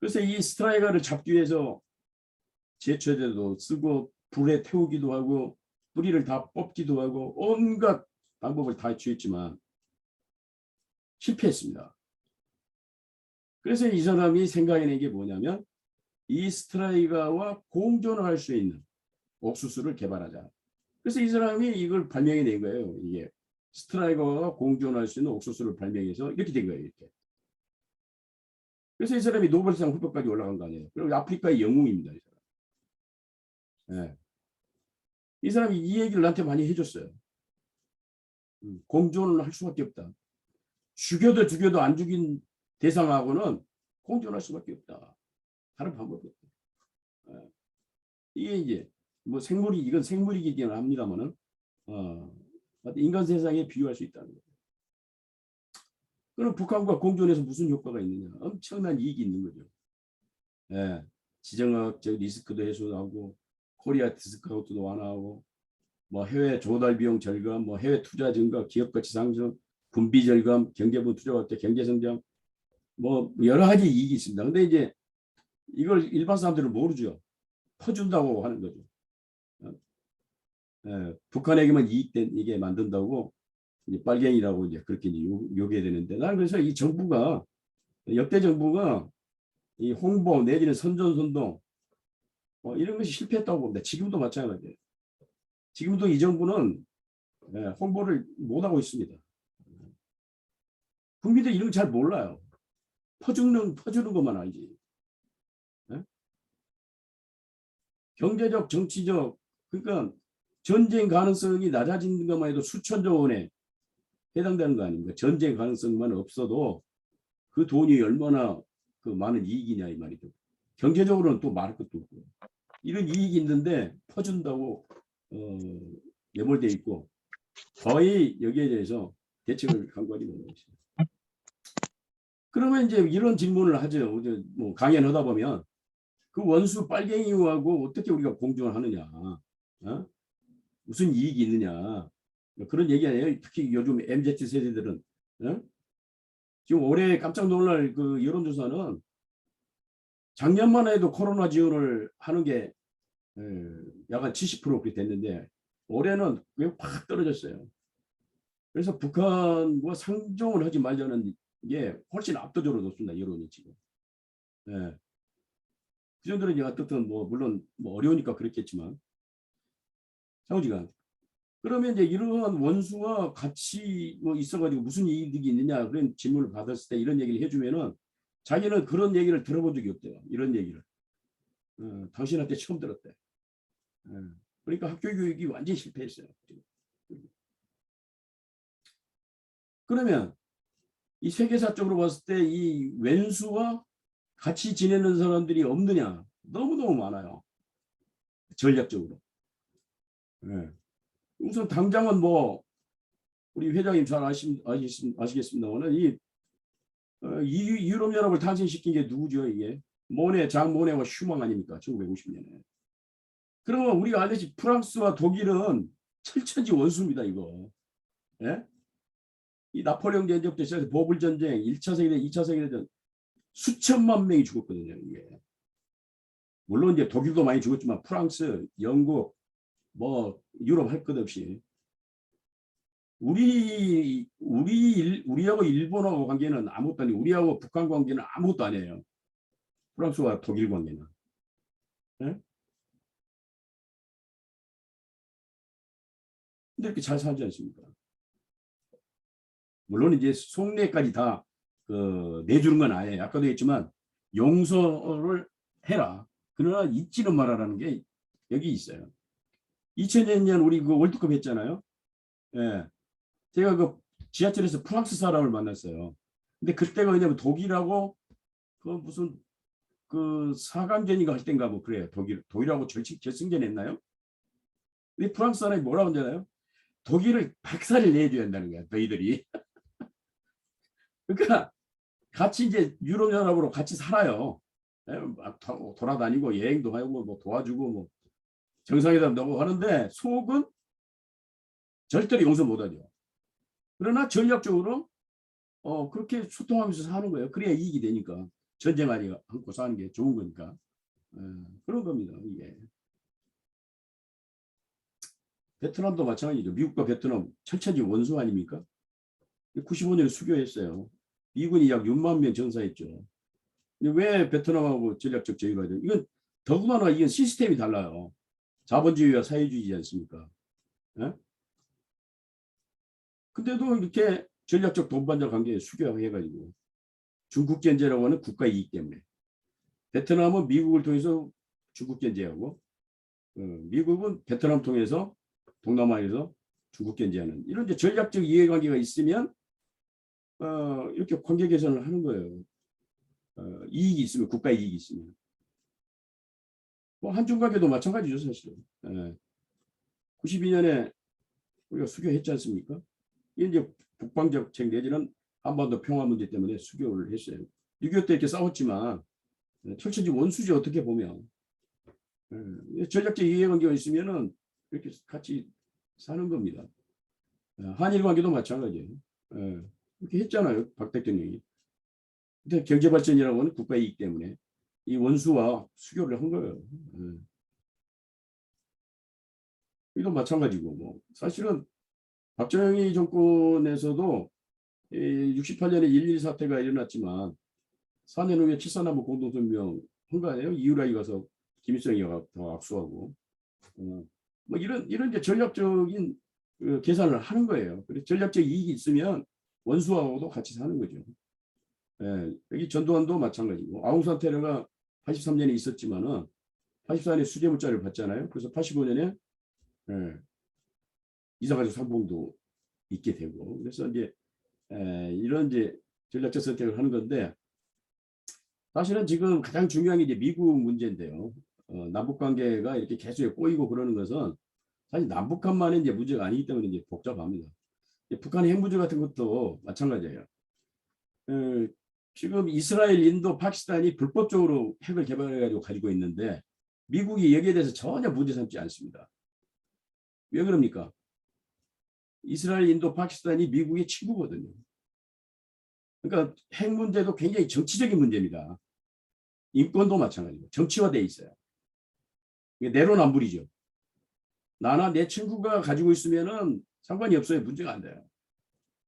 그래서 이 스트라이가를 잡기 위해서 제초제도 쓰고 불에 태우기도 하고 뿌리를 다 뽑기도 하고 온갖 방법을 다 취했지만 실패했습니다. 그래서 이 사람이 생각해낸 게 뭐냐면 이 스트라이가와 공존을 할 수 있는 옥수수를 개발하자. 그래서 이 사람이 이걸 발명해낸 거예요. 이게 스트라이가와 공존할 수 있는 옥수수를 발명해서 이렇게 된 거예요. 이렇게. 그래서 이 사람이 노벨상 후보까지 올라간 거 아니에요. 그리고 아프리카의 영웅입니다. 이 사람. 네. 이 사람이 이 얘기를 나한테 많이 해줬어요. 공존을 할 수밖에 없다. 죽여도 안 죽인 대상하고는 공존할 수밖에 없다. 다른 방법이 없다. 이게 이제 뭐 이건 생물이긴 합니다만은 인간 세상에 비유할 수 있다는 거예요. 그럼 북한과 공존해서 무슨 효과가 있느냐? 엄청난 이익이 있는 거죠. 지정학적 리스크도 해소하고 코리아 디스카운트도 완화하고 뭐 해외 조달 비용 절감, 뭐 해외 투자 증가, 기업 가치 상승, 분비 절감, 경제부 투자할 때 경제 성장, 뭐 여러 가지 이익이 있습니다. 근데 이제 이걸 일반 사람들은 모르죠. 퍼준다고 하는 거죠. 북한에게만 이익된 이게 만든다고 이제 빨갱이라고 이제 그렇게 이제 요구해야 되는데 나는 그래서 이 정부가 역대 정부가 이 홍보 내지는 선전선동 이런 것이 실패했다고 봅니다. 지금도 마찬가지예요. 지금도 이 정부는 홍보를 못하고 있습니다. 국민들이 이런 거 잘 몰라요. 퍼주는 것만 알지. 경제적, 정치적, 그러니까 전쟁 가능성이 낮아지는 것만 해도 수천조 원에 해당되는 거 아닙니까? 전쟁 가능성만 없어도 그 돈이 얼마나 그 많은 이익이냐 이 말이죠. 경제적으로는 또 말할 것도 없고 이런 이익이 있는데 퍼준다고 내몰돼 있고 거의 여기에 대해서 대책을 강구하지 못하고 있습니다. 그러면 이제 이런 질문을 하죠. 뭐 강연하다 보면 그 원수 빨갱이하고 어떻게 우리가 공존을 하느냐, 무슨 이익이 있느냐 그런 얘기 아니에요. 특히 요즘 MZ 세대들은 지금 올해 깜짝 놀랄 그 여론조사는 작년만 해도 코로나 지원을 하는 게 약간 70% 그렇게 됐는데 올해는 왜 확 떨어졌어요. 그래서 북한과 상종을 하지 말자는 게 훨씬 압도적으로 높습니다. 여론이 지금. 그 정도는 이제 어떻든 뭐 물론 뭐 어려우니까 그렇겠지만 사우지간 그러면 이제 이러한 원수와 같이 뭐 있어가지고 무슨 이익이 있느냐 그런 질문을 받았을 때 이런 얘기를 해주면은 자기는 그런 얘기를 들어본 적이 없대요. 이런 얘기를 당신한테 처음 들었대. 그러니까 학교 교육이 완전히 실패했어요. 그러면 이 세계사적으로 봤을 때 이 왼수와 같이 지내는 사람들이 없느냐? 너무너무 많아요. 전략적으로. 네. 우선 당장은 뭐 우리 회장님 잘 아시겠습니다만 이 유럽연합을 탄생시킨 게 누구죠? 이게 모네, 장 모네와 슈망 아닙니까? 1950년에. 그러면 우리가 알듯이 프랑스와 독일은 철천지 원수입니다. 이거. 예? 이 나폴레옹 전쟁부터 시작해서 보불 전쟁, 1차 세계대전, 2차 세계대전 수천만 명이 죽었거든요. 이게. 물론 이제 독일도 많이 죽었지만 프랑스, 영국, 뭐 유럽 할 것 없이 우리하고 일본하고 관계는 아무것도 아니고 우리하고 북한 관계는 아무것도 아니에요. 프랑스와 독일 관계는. 네? 근데 이렇게 잘 살지 않습니까? 물론 이제 속내까지 다 내주는 건 아니에요. 아까도 했지만 용서를 해라. 그러나 잊지는 말아라는 게 여기 있어요. 2000년 우리 그 월드컵 했잖아요. 예. 제가 그 지하철에서 프랑스 사람을 만났어요. 근데 그때가 왜냐면 독일하고 그 무슨 그 4강전인가 할 땐가 뭐 그래요. 독일하고 결승전 했나요? 근데 프랑스 사람이 뭐라고 하잖아요. 독일을 박살을 내줘야 한다는 거야. 너희들이. 그러니까 같이 이제 유럽연합으로 같이 살아요. 막 돌아다니고 여행도 하고 뭐 도와주고 뭐 정상회담도 하고 하는데 속은 절대로 용서 못하죠. 그러나 전략적으로 그렇게 소통하면서 사는 거예요. 그래야 이익이 되니까. 전쟁 아니 않고 사는 게 좋은 거니까. 그런 겁니다. 이게. 베트남도 마찬가지죠. 미국과 베트남 철저히 원수 아닙니까? 95년에 수교했어요. 미군이 약 6만 명 전사했죠. 근데 왜 베트남하고 전략적 제휴가 돼요? 이건 더구나 이건 시스템이 달라요. 자본주의와 사회주의지 않습니까? 예? 근데도 이렇게 전략적 동반자 관계에 수교해가지고 중국 견제라고 하는 국가 이익 때문에 베트남은 미국을 통해서 중국 견제하고 미국은 베트남 통해서 동남아에서 중국 견제하는 이런 이제 전략적 이해관계가 있으면 이렇게 관계 개선을 하는 거예요. 이익이 있으면 국가 이익이 있으면 뭐 한중 관계도 마찬가지죠 사실은. 92년에 우리가 수교했지 않습니까? 이제 북방정책 내지는 한반도 평화 문제 때문에 수교를 했어요. 6.25 때 이렇게 싸웠지만 철저히 원수지 어떻게 보면. 전략적 이해관계가 있으면은 이렇게 같이 사는 겁니다. 한일 관계도 마찬가지예요. 이렇게 했잖아요. 박 대통령이. 근데 경제발전이라고 하는 국가 이익 때문에 이 원수와 수교를 한 거예요. 이도 마찬가지고 뭐 사실은 박정희 정권에서도 68년에 1.1 사태가 일어났지만 4년 후에 7.4남북 공동성명 한 거 아니에요? 이유라이 가서 김일성이 더 악수하고 뭐 이런 이제 전략적인 계산을 하는 거예요. 그래서 전략적 이익이 있으면 원수하고도 같이 사는 거죠. 여기 전두환도 마찬가지고 아웅산 테러가 83년에 있었지만은 84년에 수재 문자를 받잖아요. 그래서 85년에 이사가족 상봉도 있게 되고 그래서 이제 이런 이제 전략적 선택을 하는 건데 사실은 지금 가장 중요한 게 이제 미국 문제인데요. 남북 관계가 이렇게 계속 꼬이고 그러는 것은 사실 남북한만의 이제 문제가 아니기 때문에 이제 복잡합니다. 북한 핵 문제 같은 것도 마찬가지예요. 지금 이스라엘, 인도, 파키스탄이 불법적으로 핵을 개발해가지고 가지고 있는데 미국이 여기에 대해서 전혀 문제 삼지 않습니다. 왜 그럽니까? 이스라엘, 인도, 파키스탄이 미국의 친구거든요. 그러니까 핵 문제도 굉장히 정치적인 문제입니다. 인권도 마찬가지고 정치화돼 있어요. 내로남불이죠. 나나 내 친구가 가지고 있으면은 상관이 없어요. 문제가 안 돼요.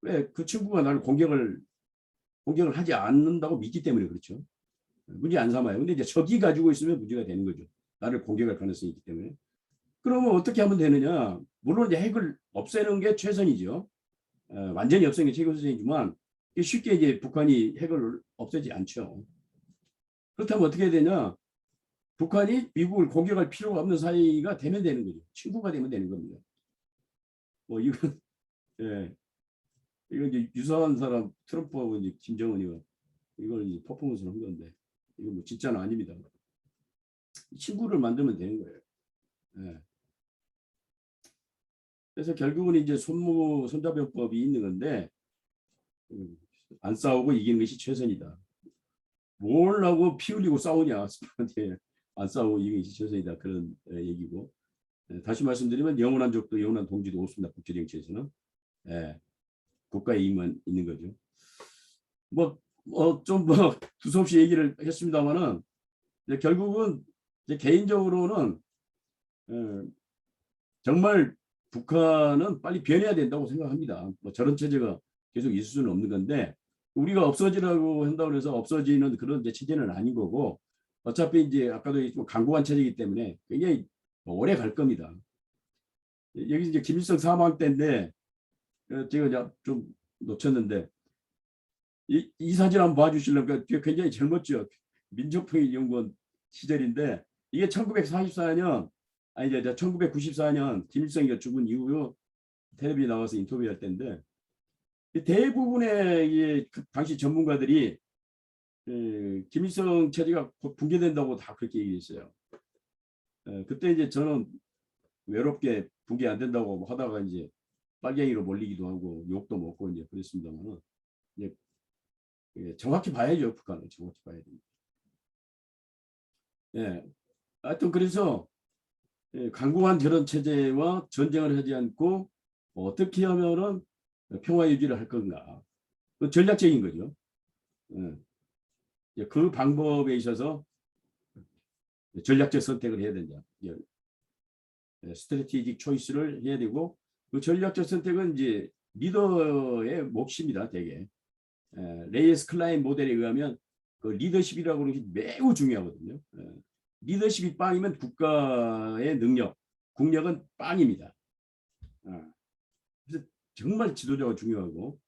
왜? 그 친구가 나를 공격을 하지 않는다고 믿기 때문에 그렇죠. 문제 안 삼아요. 근데 이제 적이 가지고 있으면 문제가 되는 거죠. 나를 공격할 가능성이 있기 때문에. 그러면 어떻게 하면 되느냐? 물론 이제 핵을 없애는 게 최선이죠. 완전히 없애는 게 최선이지만 쉽게 이제 북한이 핵을 없애지 않죠. 그렇다면 어떻게 해야 되냐? 북한이 미국을 공격할 필요가 없는 사이가 되면 되는 거죠. 친구가 되면 되는 겁니다. 뭐 이건 이거 이제 유사한 사람 트럼프하고 이제 김정은이가 이걸 이제 퍼포먼스를 한 건데 이거 뭐 진짜는 아닙니다. 친구를 만들면 되는 거예요. 예. 그래서 결국은 이제 손자병법이 있는 건데 안 싸우고 이기는 것이 최선이다. 뭘 하고 피 흘리고 싸우냐. 안 싸우고 이기는 것이 최선이다. 그런 얘기고. 다시 말씀드리면 영원한 적도 영원한 동지도 없습니다. 국제정치에서는. 예. 국가의 힘만 있는 거죠. 좀 두서없이 얘기를 했습니다만은 결국은 이제 개인적으로는 정말 북한은 빨리 변해야 된다고 생각합니다. 뭐 저런 체제가 계속 있을 수는 없는 건데 우리가 없어지라고 한다고 해서 없어지는 그런 이제 체제는 아닌 거고 어차피 이제 아까도 얘기했지만 강고한 체제이기 때문에 굉장히 오래 갈 겁니다. 여기 이제 김일성 사망 때인데 제가 좀 놓쳤는데 이 사진 한번 봐주실래요? 굉장히 젊었죠. 민족통일연구원 시절인데 이게 1944년 아니 이제 1994년 김일성이가 죽은 이후 텔레비에 나와서 인터뷰할 때인데 대부분의 그 당시 전문가들이 김일성 체제가 곧 붕괴된다고 다 그렇게 얘기했어요. 그때 이제 저는 외롭게 붕괴 안 된다고 하다가 이제 빨갱이로 몰리기도 하고 욕도 먹고 이제 그랬습니다만은 이제 정확히 봐야죠. 북한은 정확히 봐야 됩니다. 예, 하여튼 그래서 강고한 저런 체제와 전쟁을 하지 않고 어떻게 하면은 평화 유지를 할 건가? 그 전략적인 거죠. 그 방법에 있어서 전략적 선택을 해야 된다. 스트래티직 초이스를 해야 되고 그 전략적 선택은 이제 리더의 몫입니다. 되게 레이스 클라인 모델에 의하면 그 리더십이라고 하는 게 매우 중요하거든요. 리더십이 빵이면 국가의 능력, 국력은 빵입니다. 그래서 정말 지도자가 중요하고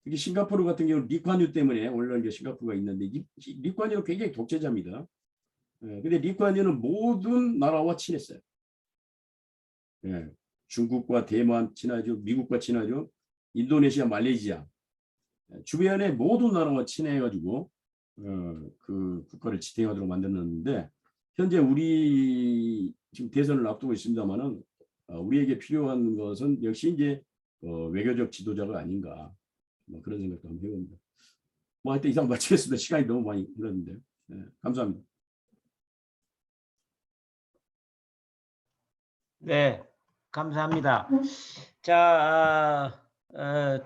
특히 싱가포르 같은 경우는 리콴유 때문에 오늘날 싱가포르가 있는데 리콴유는 굉장히 독재자입니다. 근데 리콴유는 모든 나라와 친했어요. 중국과 대만 친하죠. 미국과 친하죠. 인도네시아, 말레이시아 주변의 모든 나라와 친해가지고 그 국가를 지탱하도록 만들었는데 현재 우리 지금 대선을 앞두고 있습니다만은 우리에게 필요한 것은 역시 이제 외교적 지도자가 아닌가 뭐 그런 생각도 한번 해봅니다. 뭐 하여튼 이상 마치겠습니다. 시간이 너무 많이 흘렀는데요. 감사합니다. 네, 감사합니다. 자,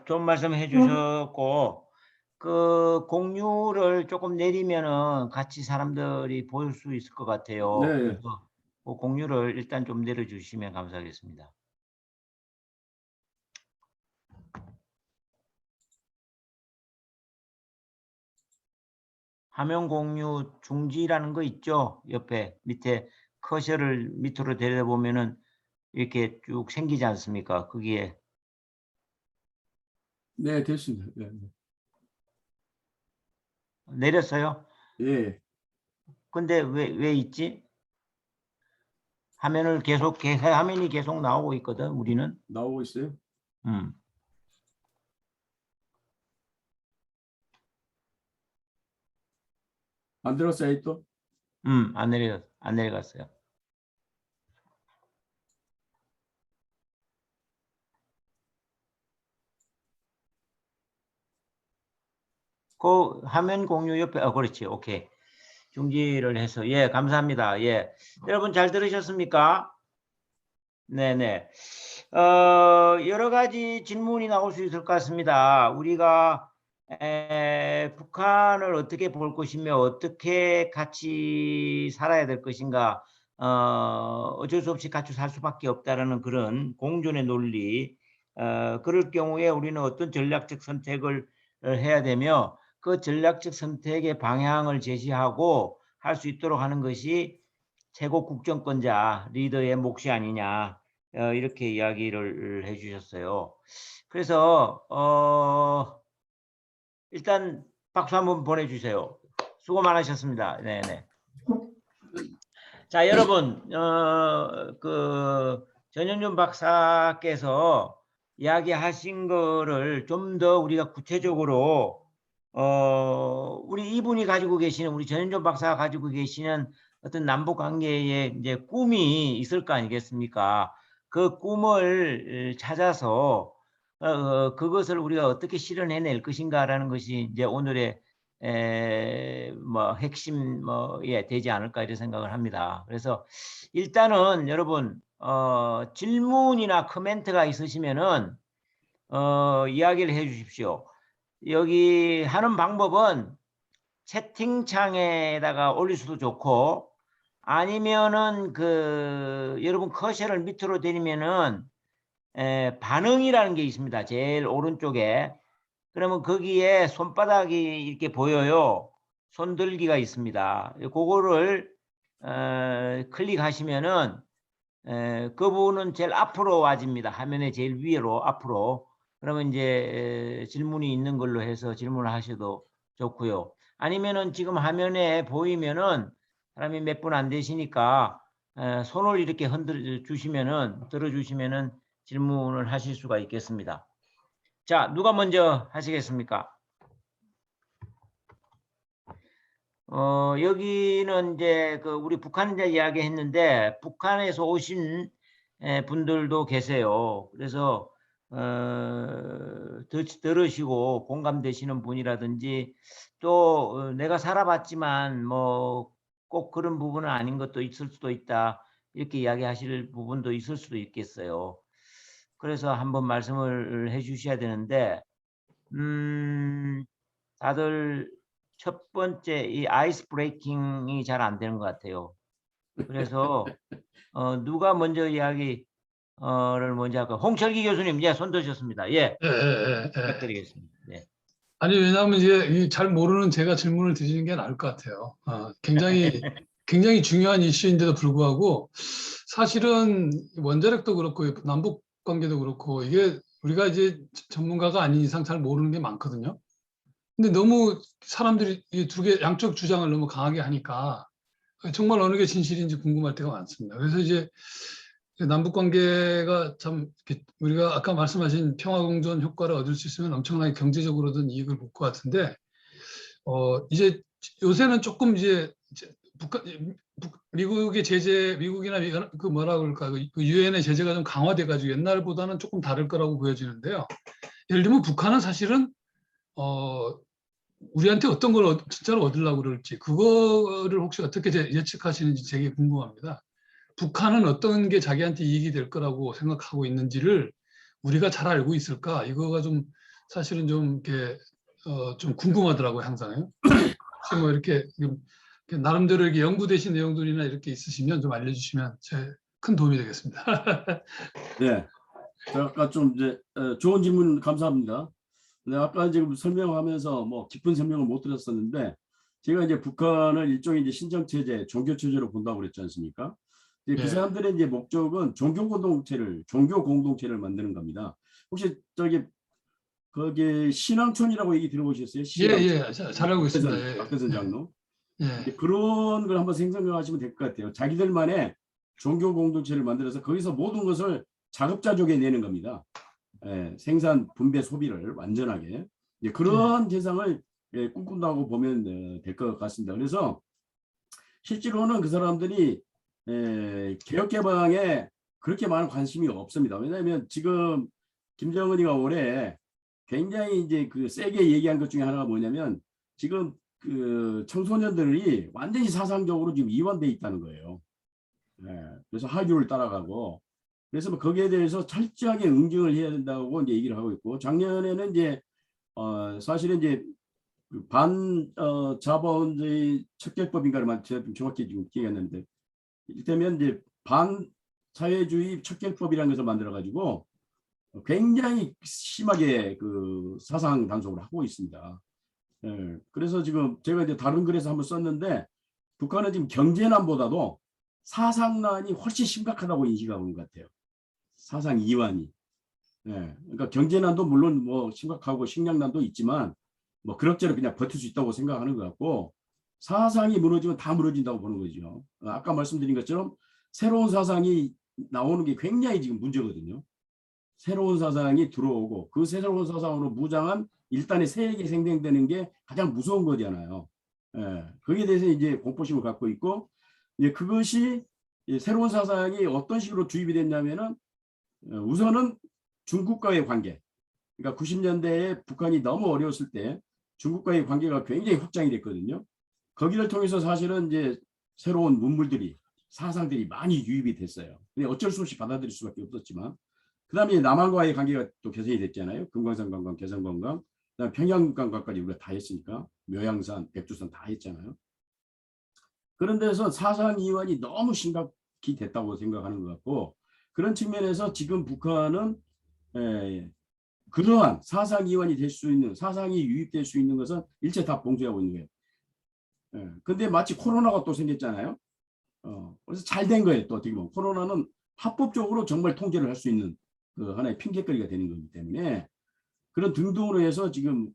좋은 말씀 해주셨고 그 공유를 조금 내리면은 같이 사람들이 볼 수 있을 것 같아요. 네. 그래서 그 공유를 일단 좀 내려주시면 감사하겠습니다. 화면 공유 중지라는 거 있죠? 옆에 밑에 커서를 밑으로 내려보면은 이렇게 쭉 생기지 않습니까? 거기에. 네, 됐습니다. 네. 내렸어요? 예. 근데 왜 있지? 화면이 계속 나오고 있거든, 우리는. 나오고 있어요? 안 들었어요, 또? 안 내려갔어요. 그 화면 공유 옆에, 그렇지, 오케이. 중지를 해서, 예, 감사합니다. 예. 여러분 잘 들으셨습니까? 네네. 여러 가지 질문이 나올 수 있을 것 같습니다. 우리가 북한을 어떻게 볼 것이며 어떻게 같이 살아야 될 것인가, 어쩔 수 없이 같이 살 수밖에 없다라는 그런 공존의 논리, 그럴 경우에 우리는 어떤 전략적 선택을 해야 되며 그 전략적 선택의 방향을 제시하고 할 수 있도록 하는 것이 최고 국정권자 리더의 몫이 아니냐, 이렇게 이야기를 해주셨어요. 그래서 일단 박수 한번 보내주세요. 수고 많으셨습니다. 네네. 자, 여러분, 그 전현준 박사께서 이야기하신 거를 좀 더 우리가 구체적으로 우리 이분이 가지고 계시는 우리 전현종 박사가 가지고 계시는 어떤 남북 관계에 이제 꿈이 있을 거 아니겠습니까? 그 꿈을 찾아서 그것을 우리가 어떻게 실현해낼 것인가라는 것이 이제 오늘의 뭐 핵심 뭐예 되지 않을까 이런 생각을 합니다. 그래서 일단은 여러분 질문이나 코멘트가 있으시면은 이야기를 해 주십시오. 여기 하는 방법은 채팅창에다가 올릴 수도 좋고 아니면은 그 여러분 커서를 밑으로 내리면은 반응이라는 게 있습니다. 제일 오른쪽에. 그러면 거기에 손바닥이 이렇게 보여요. 손들기가 있습니다. 그거를 클릭하시면은 그 부분은 제일 앞으로 와집니다. 화면의 제일 위로 앞으로. 그러면 이제 질문이 있는 걸로 해서 질문을 하셔도 좋고요. 아니면은 지금 화면에 보이면은 사람이 몇 분 안 되시니까 손을 이렇게 흔들어 주시면은 들어주시면은 질문을 하실 수가 있겠습니다. 자, 누가 먼저 하시겠습니까? 여기는 이제 그 우리 북한 이제 이야기했는데 북한에서 오신 분들도 계세요. 그래서 들으시고 공감되시는 분이라든지 또 내가 살아봤지만 뭐 꼭 그런 부분은 아닌 것도 있을 수도 있다. 이렇게 이야기하실 부분도 있을 수도 있겠어요. 그래서 한번 말씀을 해 주셔야 되는데 다들 첫 번째 이 아이스 브레이킹이 잘 안 되는 것 같아요. 그래서 누가 먼저 이야기 를 먼저 할까요? 홍철기 교수님, 예, 손 드셨습니다. 예, 예, 예, 예, 예. 부탁드리겠습니다. 네. 아니, 왜냐하면 이제 잘 모르는 제가 질문을 드리는 게 나을 것 같아요. 굉장히 중요한 이슈인데도 불구하고 사실은 원자력도 그렇고 남북 관계도 그렇고 이게 우리가 이제 전문가가 아닌 이상 잘 모르는 게 많거든요. 근데 너무 사람들이 이 두 개 양쪽 주장을 너무 강하게 하니까 정말 어느 게 진실인지 궁금할 때가 많습니다. 그래서 이제 남북 관계가 참 우리가 아까 말씀하신 평화 공존 효과를 얻을 수 있으면 엄청나게 경제적으로든 이익을 볼 것 같은데 이제 요새는 조금 이제 미국의 제재, 미국이나 그 뭐라 그럴까 그 유엔의 제재가 좀 강화돼 가지고 옛날보다는 조금 다를 거라고 보여지는데요. 예를 들면 북한은 사실은 우리한테 어떤 걸 진짜로 얻으려고 그럴지 그거를 혹시 어떻게 예측하시는지 되게 궁금합니다. 북한은 어떤 게 자기한테 이익이 될 거라고 생각하고 있는지를 우리가 잘 알고 있을까? 이거가 좀 사실은 좀 이렇게 좀 궁금하더라고요, 항상요. 혹시 뭐 이렇게 나름대로 이렇게 연구되신 내용들이나 이렇게 있으시면 좀 알려주시면 제 큰 도움이 되겠습니다. 네. 제가 아까 좀 이제 좋은 질문 감사합니다. 네, 아까 지금 설명하면서 뭐 깊은 설명을 못 드렸었는데 제가 이제 북한을 일종의 이제 신정 체제, 종교 체제로 본다고 그랬지 않습니까? 이제 그 예. 사람들의 이제 목적은 종교 공동체를 만드는 겁니다. 혹시 저기 거기 신앙촌이라고 얘기 들어보셨어요? 예, 잘 알고 있습니다. 예. 박대선 장로. 예. 그런 걸 한번 생각하시면 될 것 같아요. 자기들만의 종교 공동체를 만들어서 거기서 모든 것을 자급자족에 내는 겁니다. 생산, 분배, 소비를 완전하게 그런 세상을 꿈꾼다고 보면 될 것 같습니다. 그래서 실제로는 그 사람들이 개혁 개방에 그렇게 많은 관심이 없습니다. 왜냐하면 지금 김정은이가 올해 굉장히 이제 그 세게 얘기한 것 중에 하나가 뭐냐면 지금 그 청소년들이 완전히 사상적으로 지금 이완돼 있다는 거예요. 그래서 하류를 따라가고 그래서 뭐 거기에 대해서 철저하게 응징을 해야 된다고 이제 얘기를 하고 있고 작년에는 이제 사실은 이제 자본주의 척결법인가를 제가 좀 정확히 지금 기억이 안 나는데 이를테면 이제 반사회주의 척결법이라는 것을 만들어 가지고 굉장히 심하게 그 사상 단속을 하고 있습니다. 그래서 지금 제가 이제 다른 글에서 한번 썼는데 북한은 지금 경제난보다도 사상난이 훨씬 심각하다고 인식하고 있는 것 같아요. 사상 이완이. 그러니까 경제난도 물론 뭐 심각하고 식량난도 있지만 뭐 그럭저럭 그냥 버틸 수 있다고 생각하는 것 같고 사상이 무너지면 다 무너진다고 보는 거죠. 아까 말씀드린 것처럼 새로운 사상이 나오는 게 굉장히 지금 문제거든요. 새로운 사상이 들어오고 그 새로운 사상으로 무장한 일단의 세력이 생성되는 게 가장 무서운 거잖아요. 예, 거기에 대해서 이제 공포심을 갖고 있고 이제 그것이 새로운 사상이 어떤 식으로 주입이 됐냐면은 우선은 중국과의 관계. 그러니까 90년대에 북한이 너무 어려웠을 때 중국과의 관계가 굉장히 확장이 됐거든요. 거기를 통해서 사실은 이제 새로운 문물들이 사상들이 많이 유입이 됐어요. 근데 어쩔 수 없이 받아들일 수밖에 없었지만 그다음에 남한과의 관계가 또 개선이 됐잖아요. 금강산 관광, 개성 관광, 그다음 평양 관광까지 우리가 다 했으니까 묘양산, 백두산 다 했잖아요. 그런 데서 사상 이완이 너무 심각히 됐다고 생각하는 것 같고 그런 측면에서 지금 북한은 그러한 사상 이완이 될 수 있는 사상이 유입될 수 있는 것은 일체 다 봉쇄하고 있는 거예요. 근데 마치 코로나가 또 생겼잖아요. 그래서 잘 된 거예요. 또 어떻게 보면 코로나는 합법적으로 정말 통제를 할 수 있는 그 하나의 핑계거리가 되는 거기 때문에 그런 등등으로 해서 지금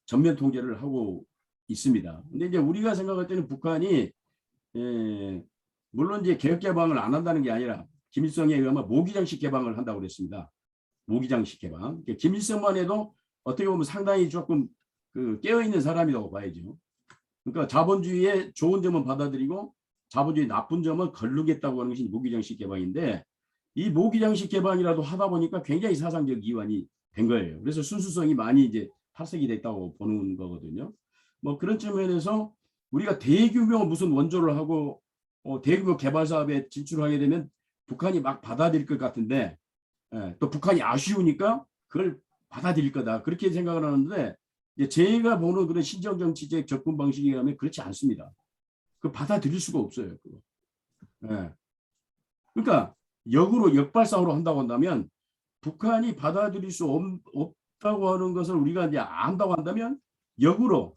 전면 통제를 하고 있습니다. 근데 이제 우리가 생각할 때는 북한이 물론 이제 개혁 개방을 안 한다는 게 아니라 김일성에 의하면 모기장식 개방을 한다고 그랬습니다. 모기장식 개방. 김일성만 해도 어떻게 보면 상당히 조금 그 깨어있는 사람이라고 봐야죠. 그러니까 자본주의의 좋은 점은 받아들이고 자본주의 나쁜 점은 걸르겠다고 하는 것이 모기장식 개방인데 이 모기장식 개방이라도 하다 보니까 굉장히 사상적 이완이 된 거예요. 그래서 순수성이 많이 이제 탈색이 됐다고 보는 거거든요. 뭐 그런 측면에서 우리가 대규모 무슨 원조를 하고 대규모 개발 사업에 진출하게 되면 북한이 막 받아들일 것 같은데 또 북한이 아쉬우니까 그걸 받아들일 거다. 그렇게 생각을 하는데 제가 보는 그런 신정정치적 접근 방식에 의하면 그렇지 않습니다. 그 받아들일 수가 없어요. 그거. 그러니까 역으로 역발상으로 한다고 한다면 북한이 받아들일 수 없다고 하는 것을 우리가 이제 안다고 한다면 역으로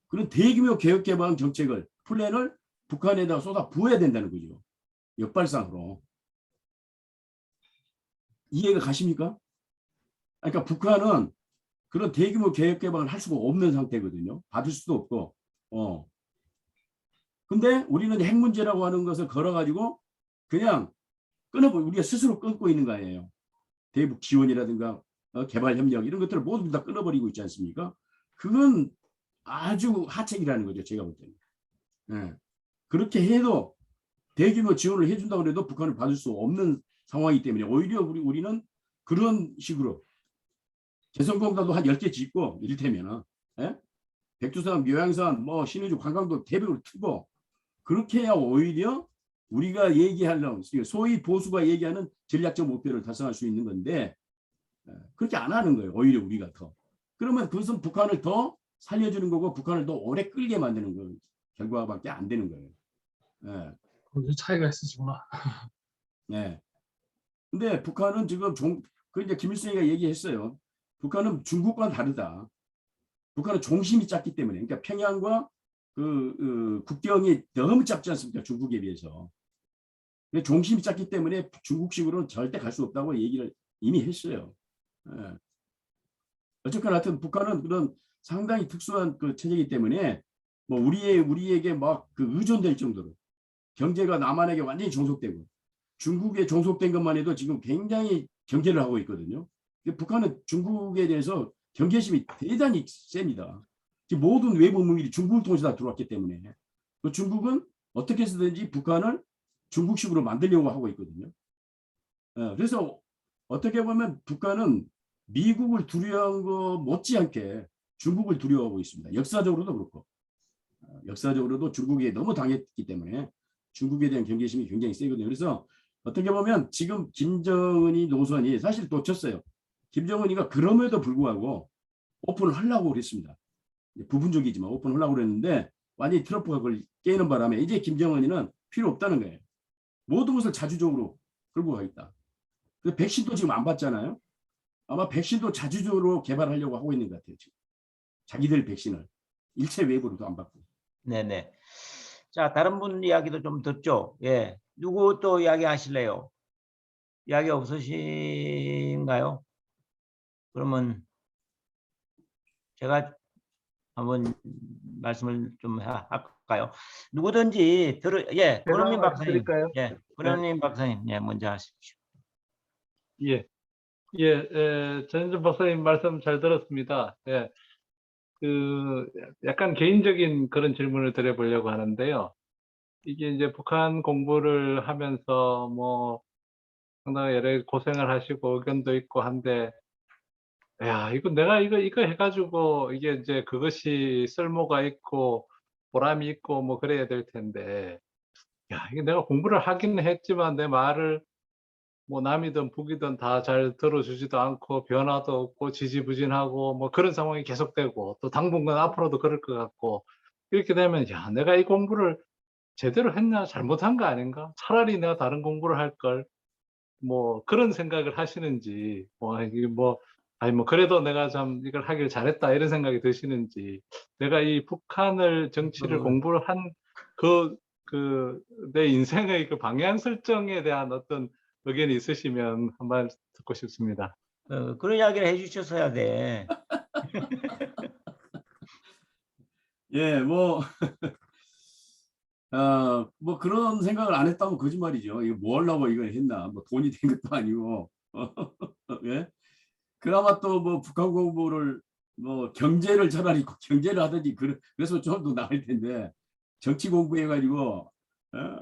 그런 대규모 개혁 개방 정책을 플랜을 북한에다가 쏟아 부어야 된다는 거죠. 역발상으로. 이해가 가십니까? 그러니까 북한은 그런 대규모 개혁 개방을 할 수가 없는 상태거든요. 받을 수도 없고. 근데 우리는 핵 문제라고 하는 것을 걸어가지고 그냥 우리가 스스로 끊고 있는 거예요. 대북 지원이라든가 개발 협력 이런 것들을 모두 다 끊어버리고 있지 않습니까? 그건 아주 하책이라는 거죠. 제가 볼 때는. 그렇게 해도 대규모 지원을 해준다고 해도 북한을 받을 수 없는 상황이기 때문에 오히려 우리는 그런 식으로 개성공단도 한 10개 짓고 이를테면 백두산, 묘양산, 뭐 신의주 관광도 대벽으로 트고 그렇게 해야 오히려 우리가 얘기하는 소위 보수가 얘기하는 전략적 목표를 달성할 수 있는 건데 그렇게 안 하는 거예요. 오히려 우리가 더. 그러면 그것은 북한을 더 살려주는 거고 북한을 더 오래 끌게 만드는 거 결과밖에 안 되는 거예요. 거기서 차이가 있으시구나. 네. 근데 북한은 지금 그 이제 김일성이가 얘기했어요. 북한은 중국과는 다르다. 북한은 중심이 작기 때문에, 그러니까 평양과 그 국경이 너무 작지 않습니까? 중국에 비해서. 근데 중심이 작기 때문에 중국식으로는 절대 갈 수 없다고 얘기를 이미 했어요. 어쨌거나 하여튼 북한은 그런 상당히 특수한 그 체제이기 때문에 뭐 우리에게 막 그 의존될 정도로 경제가 남한에게 완전히 종속되고 중국에 종속된 것만 해도 지금 굉장히 경계를 하고 있거든요. 북한은 중국에 대해서 경계심이 대단히 셉니다. 지금 모든 외부 무기들이 중국을 통해서 다 들어왔기 때문에 그 중국은 어떻게 해서든지 북한을 중국식으로 만들려고 하고 있거든요. 그래서 어떻게 보면 북한은 미국을 두려워한 거 못지않게 중국을 두려워하고 있습니다. 역사적으로도 그렇고 역사적으로도 중국에 너무 당했기 때문에 중국에 대한 경계심이 굉장히 세거든요. 그래서 어떻게 보면 지금 김정은이 노선이 사실 놓쳤어요. 김정은이가 그럼에도 불구하고 오픈을 하려고 그랬습니다. 부분적이지만 오픈을 하려고 그랬는데 완전히 트럼프가 그걸 깨는 바람에 이제 김정은이는 필요 없다는 거예요. 모든 것을 자주적으로 끌고 가 있다. 그래서 백신도 지금 안 받잖아요. 아마 백신도 자주적으로 개발하려고 하고 있는 것 같아요. 지금. 자기들 백신을 일체 외부로도 안 받고. 네네. 자, 다른 분 이야기도 좀 듣죠. 예, 누구 또 이야기 하실래요? 이야기 없으신가요? 그러면 제가 한번 말씀을 좀 할까요? 누구든지 권영민 박사님. 드릴까요? 예, 권영민 박사님, 예, 먼저 하십시오. 예. 전현준 박사님 말씀 잘 들었습니다. 예, 그 약간 개인적인 그런 질문을 드려보려고 하는데요. 이게 이제 북한 공부를 하면서 뭐 상당히 여러 고생을 하시고 의견도 있고 한데, 야, 이거 내가 이거 해가지고 이게 이제 그것이 쓸모가 있고 보람이 있고 뭐 그래야 될 텐데, 야, 이게 내가 공부를 하기는 했지만 내 말을 뭐 남이든 북이든 다 잘 들어주지도 않고 변화도 없고 지지부진하고 뭐 그런 상황이 계속되고 또 당분간 앞으로도 그럴 것 같고, 이렇게 되면 야, 내가 이 공부를 제대로 했나 잘못한 거 아닌가? 차라리 내가 다른 공부를 할 걸, 뭐 그런 생각을 하시는지, 뭐 이게 뭐 아니 뭐 그래도 내가 참 이걸 하길 잘했다 이런 생각이 드시는지, 내가 이 북한을 정치를 공부를 한 내 인생의 그 방향 설정에 대한 어떤 의견이 있으시면 한번 듣고 싶습니다. 그런 이야기를 해주셨어야 돼. 예, 뭐, 뭐 그런 생각을 안 했다면 거짓말이죠. 이거 뭐 하려고 이걸 했나? 뭐 돈이 된 것도 아니고. 예? 그나마 또 뭐 북한 공부를 뭐 경제를 차라리 경제를 하든지 그래서 좀 더 나을 텐데 정치 공부해가지고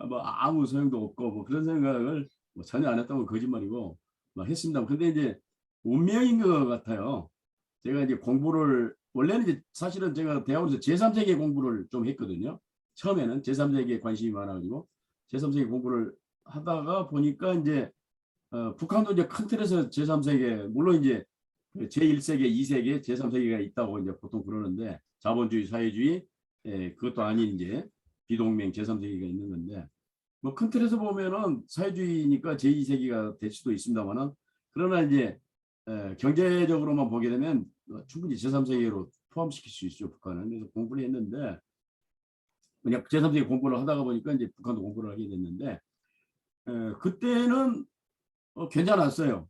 뭐 아무 소용도 없고 뭐 그런 생각을 뭐 전혀 안 했다고 거짓말이고 뭐 했습니다. 근데 이제 운명인 것 같아요. 제가 이제 공부를 원래는 이제 사실은 제가 대학원에서 제3세계 공부를 좀 했거든요. 처음에는 제3세계에 관심이 많아가지고 제3세계 공부를 하다가 보니까 이제 북한도 이제 큰 틀에서 제3세계 물론 이제 제1세계, 2세계, 제3세계가 있다고 이제 보통 그러는데 자본주의, 사회주의, 그것도 아닌 이제 비동맹 제3세계가 있는 건데 뭐 큰 틀에서 보면은 사회주의니까 제2세계가 될 수도 있습니다만은 그러나 이제 경제적으로만 보게 되면 충분히 제3세계로 포함시킬 수 있죠 북한은. 그래서 공부를 했는데 그냥 제3세계 공부를 하다가 보니까 이제 북한도 공부를 하게 됐는데 그때는 괜찮았어요.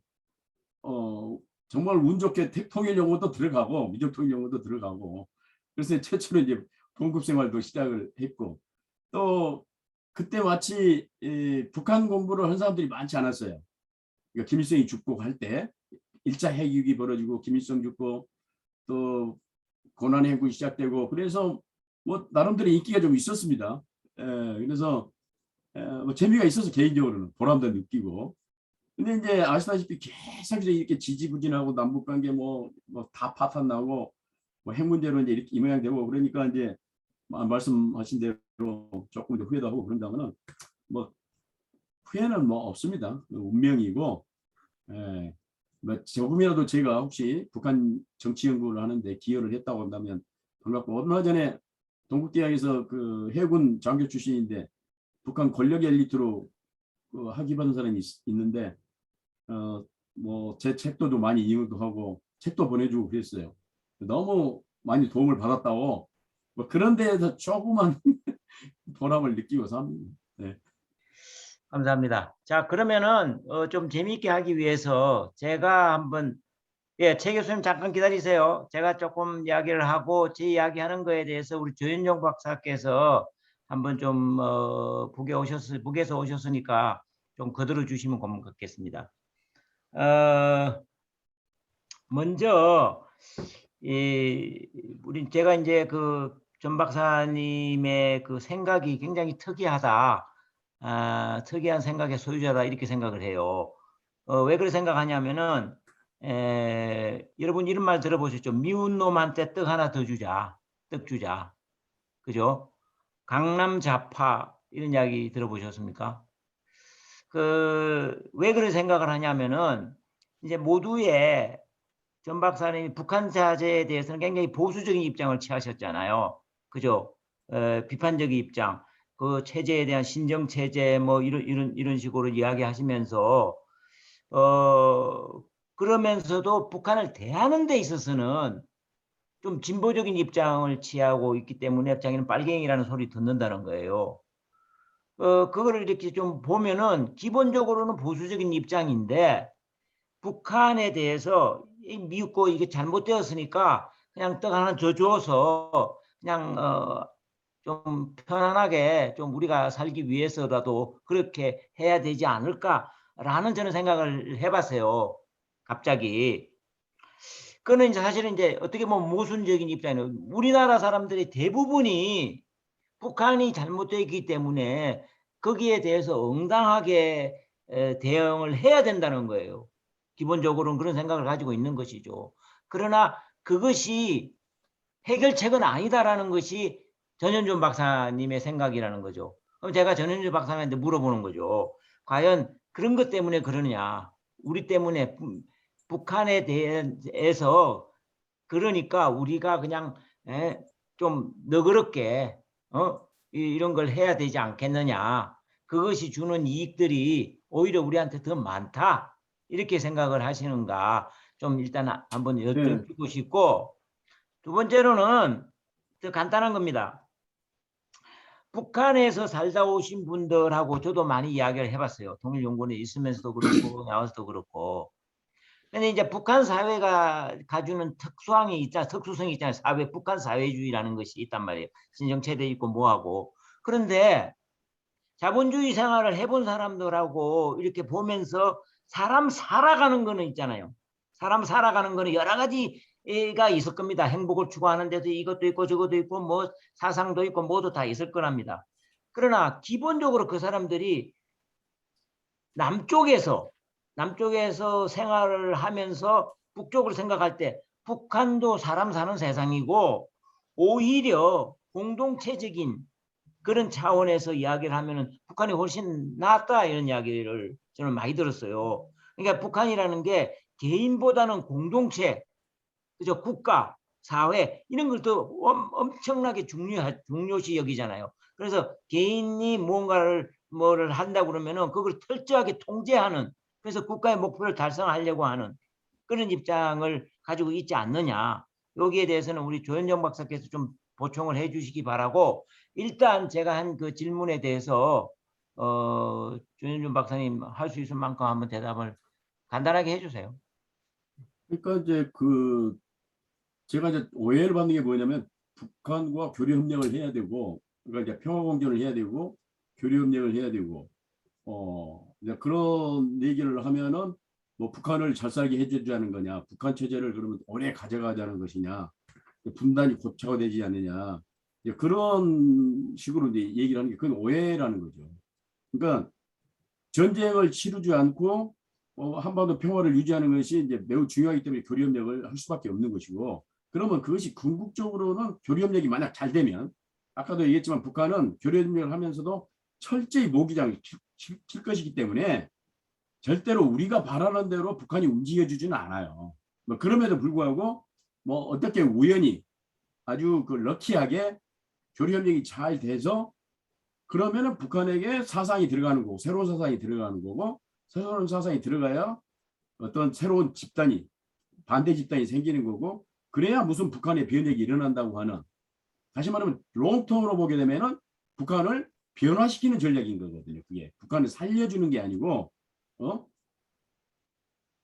정말 운 좋게 통일 연구도 들어가고 민족 통일 연구도 들어가고 그래서 최초로 이제 동급 생활도 시작을 했고 또 그때 마치 북한 공부를 한 사람들이 많지 않았어요. 그러니까 김일성이 죽고 할 때 1차 핵위기 벌어지고 김일성 죽고 또 고난 해군 시작되고 그래서 뭐 나름대로 인기가 좀 있었습니다. 그래서 뭐 재미가 있어서 개인적으로는 보람도 느끼고 근데 이제 아시다시피 계속 이렇게 지지부진하고 남북관계 다 파탄 나고 뭐 핵 문제로 이제 이렇게 이 모양 되고 그러니까 이제 말씀하신 대로 조금 더 후회도 하고 그런다면은 뭐 후회는 뭐 없습니다. 운명이고 뭐 조금이라도 제가 혹시 북한 정치 연구를 하는데 기여를 했다고 한다면 반갑고 얼마 전에 동국대학에서 그 해군 장교 출신인데 북한 권력 엘리트로 학위 받은 사람이 있는데 뭐 제 책도 좀 많이 이용도 하고 책도 보내주고 그랬어요. 너무 많이 도움을 받았다고 뭐 그런 데에서 조그만 보람을 느끼고 삽니다. 네. 감사합니다. 자, 그러면은 좀 재미있게 하기 위해서 제가 한번 최 교수님 잠깐 기다리세요. 제가 조금 이야기를 하고 제 이야기하는 거에 대해서 우리 조현종 박사께서 한번 좀 북에서 오셨으니까 좀 거들어 주시면 고맙겠습니다. 먼저 제가 이제 그 전 박사님의 그 생각이 굉장히 특이하다. 특이한 생각의 소유자다 이렇게 생각을 해요. 왜 그렇게 생각하냐면은 여러분 이런 말 들어보셨죠? 미운 놈한테 떡 하나 더 주자. 떡 주자. 그죠? 강남 좌파 이런 이야기 들어보셨습니까? 왜 그런 생각을 하냐면은 이제 모두의 전 박사님이 북한 자제에 대해서는 굉장히 보수적인 입장을 취하셨잖아요. 그죠? 비판적인 입장. 그 체제에 대한 신정 체제 뭐 이런 식으로 이야기하시면서 그러면서도 북한을 대하는 데 있어서는 좀 진보적인 입장을 취하고 있기 때문에 자기는 빨갱이라는 소리 듣는다는 거예요. 그거를 이렇게 좀 보면은 기본적으로는 보수적인 입장인데 북한에 대해서 미웃고 이게 잘못되었으니까 그냥 떡 하나 더 줘서 그냥 좀 편안하게 좀 우리가 살기 위해서라도 그렇게 해야 되지 않을까라는 저는 생각을 해봤어요. 갑자기. 그는 이제 사실은 이제 어떻게 보면 모순적인 입장이에요. 우리나라 사람들이 대부분이 북한이 잘못되어 있기 때문에 거기에 대해서 응당하게 대응을 해야 된다는 거예요. 기본적으로는 그런 생각을 가지고 있는 것이죠. 그러나 그것이 해결책은 아니다라는 것이 전현준 박사님의 생각이라는 거죠. 그럼 제가 전현준 박사님한테 물어보는 거죠. 과연 그런 것 때문에 그러느냐. 우리 때문에 북한에 대해서 그러니까 우리가 그냥 좀 너그럽게 이런 걸 해야 되지 않겠느냐. 그것이 주는 이익들이 오히려 우리한테 더 많다. 이렇게 생각을 하시는가. 좀 일단 한번 여쭙고 싶고, 두 번째로는 더 간단한 겁니다. 북한에서 살다 오신 분들하고 저도 많이 이야기를 해봤어요. 통일연구원에 있으면서도 그렇고 나와서도 그렇고. 근데 이제 북한 사회가 가지는 특수성이 있잖아요. 북한 사회주의라는 것이 있단 말이에요. 신정체돼 있고 뭐하고. 그런데 자본주의 생활을 해본 사람들하고 이렇게 보면서 사람 살아가는 거는 있잖아요. 사람 살아가는 거는 여러 가지가 있을 겁니다. 행복을 추구하는 데도 이것도 있고 저것도 있고 뭐 사상도 있고 모두 다 있을 거랍니다. 그러나 기본적으로 그 사람들이 남쪽에서 생활을 하면서 북쪽을 생각할 때 북한도 사람 사는 세상이고 오히려 공동체적인 그런 차원에서 이야기를 하면은 북한이 훨씬 낫다 이런 이야기를 저는 많이 들었어요. 그러니까 북한이라는 게 개인보다는 공동체, 그죠? 국가, 사회 이런 걸 더 엄청나게 중요시 여기잖아요. 그래서 개인이 뭐를 한다 그러면은 그걸 철저하게 통제하는, 그래서 국가의 목표를 달성하려고 하는 그런 입장을 가지고 있지 않느냐. 여기에 대해서는 우리 조현정 박사께서 좀 보충을 해주시기 바라고, 일단 제가 한 그 질문에 대해서 조현정 박사님 할 수 있을 만큼 한번 대답을 간단하게 해주세요. 그러니까 이제 제가 이제 오해를 받는 게 뭐냐면 북한과 교류 협력을 해야 되고, 그러니까 이제 평화 공존을 해야 되고 교류 협력을 해야 되고, 이제 그런 얘기를 하면은 뭐 북한을 잘 살게 해주자는 거냐, 북한 체제를 그러면 오래 가져가자는 것이냐, 분단이 고착화 되지 않느냐, 이제 그런 식으로 이제 얘기를 하는 게 그건 오해라는 거죠. 그러니까 전쟁을 치르지 않고 한반도 평화를 유지하는 것이 이제 매우 중요하기 때문에 교류 협력을 할 수밖에 없는 것이고, 그러면 그것이 궁극적으로는 교류 협력이 만약 잘 되면, 아까도 얘기했지만 북한은 교류 협력을 하면서도 철저히 모기장을 칠 것이기 때문에 절대로 우리가 바라는 대로 북한이 움직여주지는 않아요. 뭐 그럼에도 불구하고 뭐 어떻게 우연히 아주 그 럭키하게 교류 협력이 잘 돼서 그러면은 북한에게 사상이 들어가는 거고, 새로운 사상이 들어가는 거고, 새로운 사상이 들어가야 어떤 새로운 집단이, 반대 집단이 생기는 거고, 그래야 무슨 북한의 변혁이 일어난다고 하는, 다시 말하면 롱텀으로 보게 되면은 북한을 변화시키는 전략인 거거든요. 그게 북한을 살려주는 게 아니고,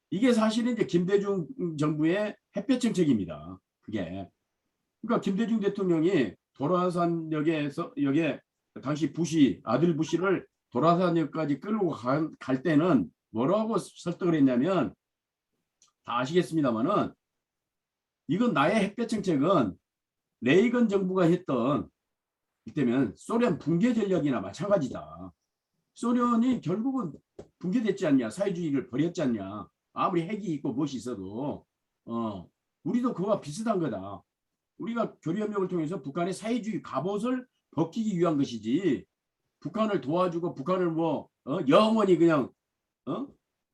이게 사실은 이제 김대중 정부의 햇볕 정책입니다. 그게. 그러니까 김대중 대통령이 도라산역에 당시 아들 부시를 도라산역까지 끌고 갈 때는 뭐라고 설득을 했냐면, 다 아시겠습니다만은 이건 나의 햇볕 정책은 레이건 정부가 했던, 이때면 소련 붕괴 전략이나 마찬가지다. 소련이 결국은 붕괴됐지 않냐, 사회주의를 버렸지 않냐, 아무리 핵이 있고 무엇이 있어도 우리도 그와 비슷한 거다. 우리가 교류협력을 통해서 북한의 사회주의 갑옷을 벗기기 위한 것이지, 북한을 도와주고 북한을 영원히 그냥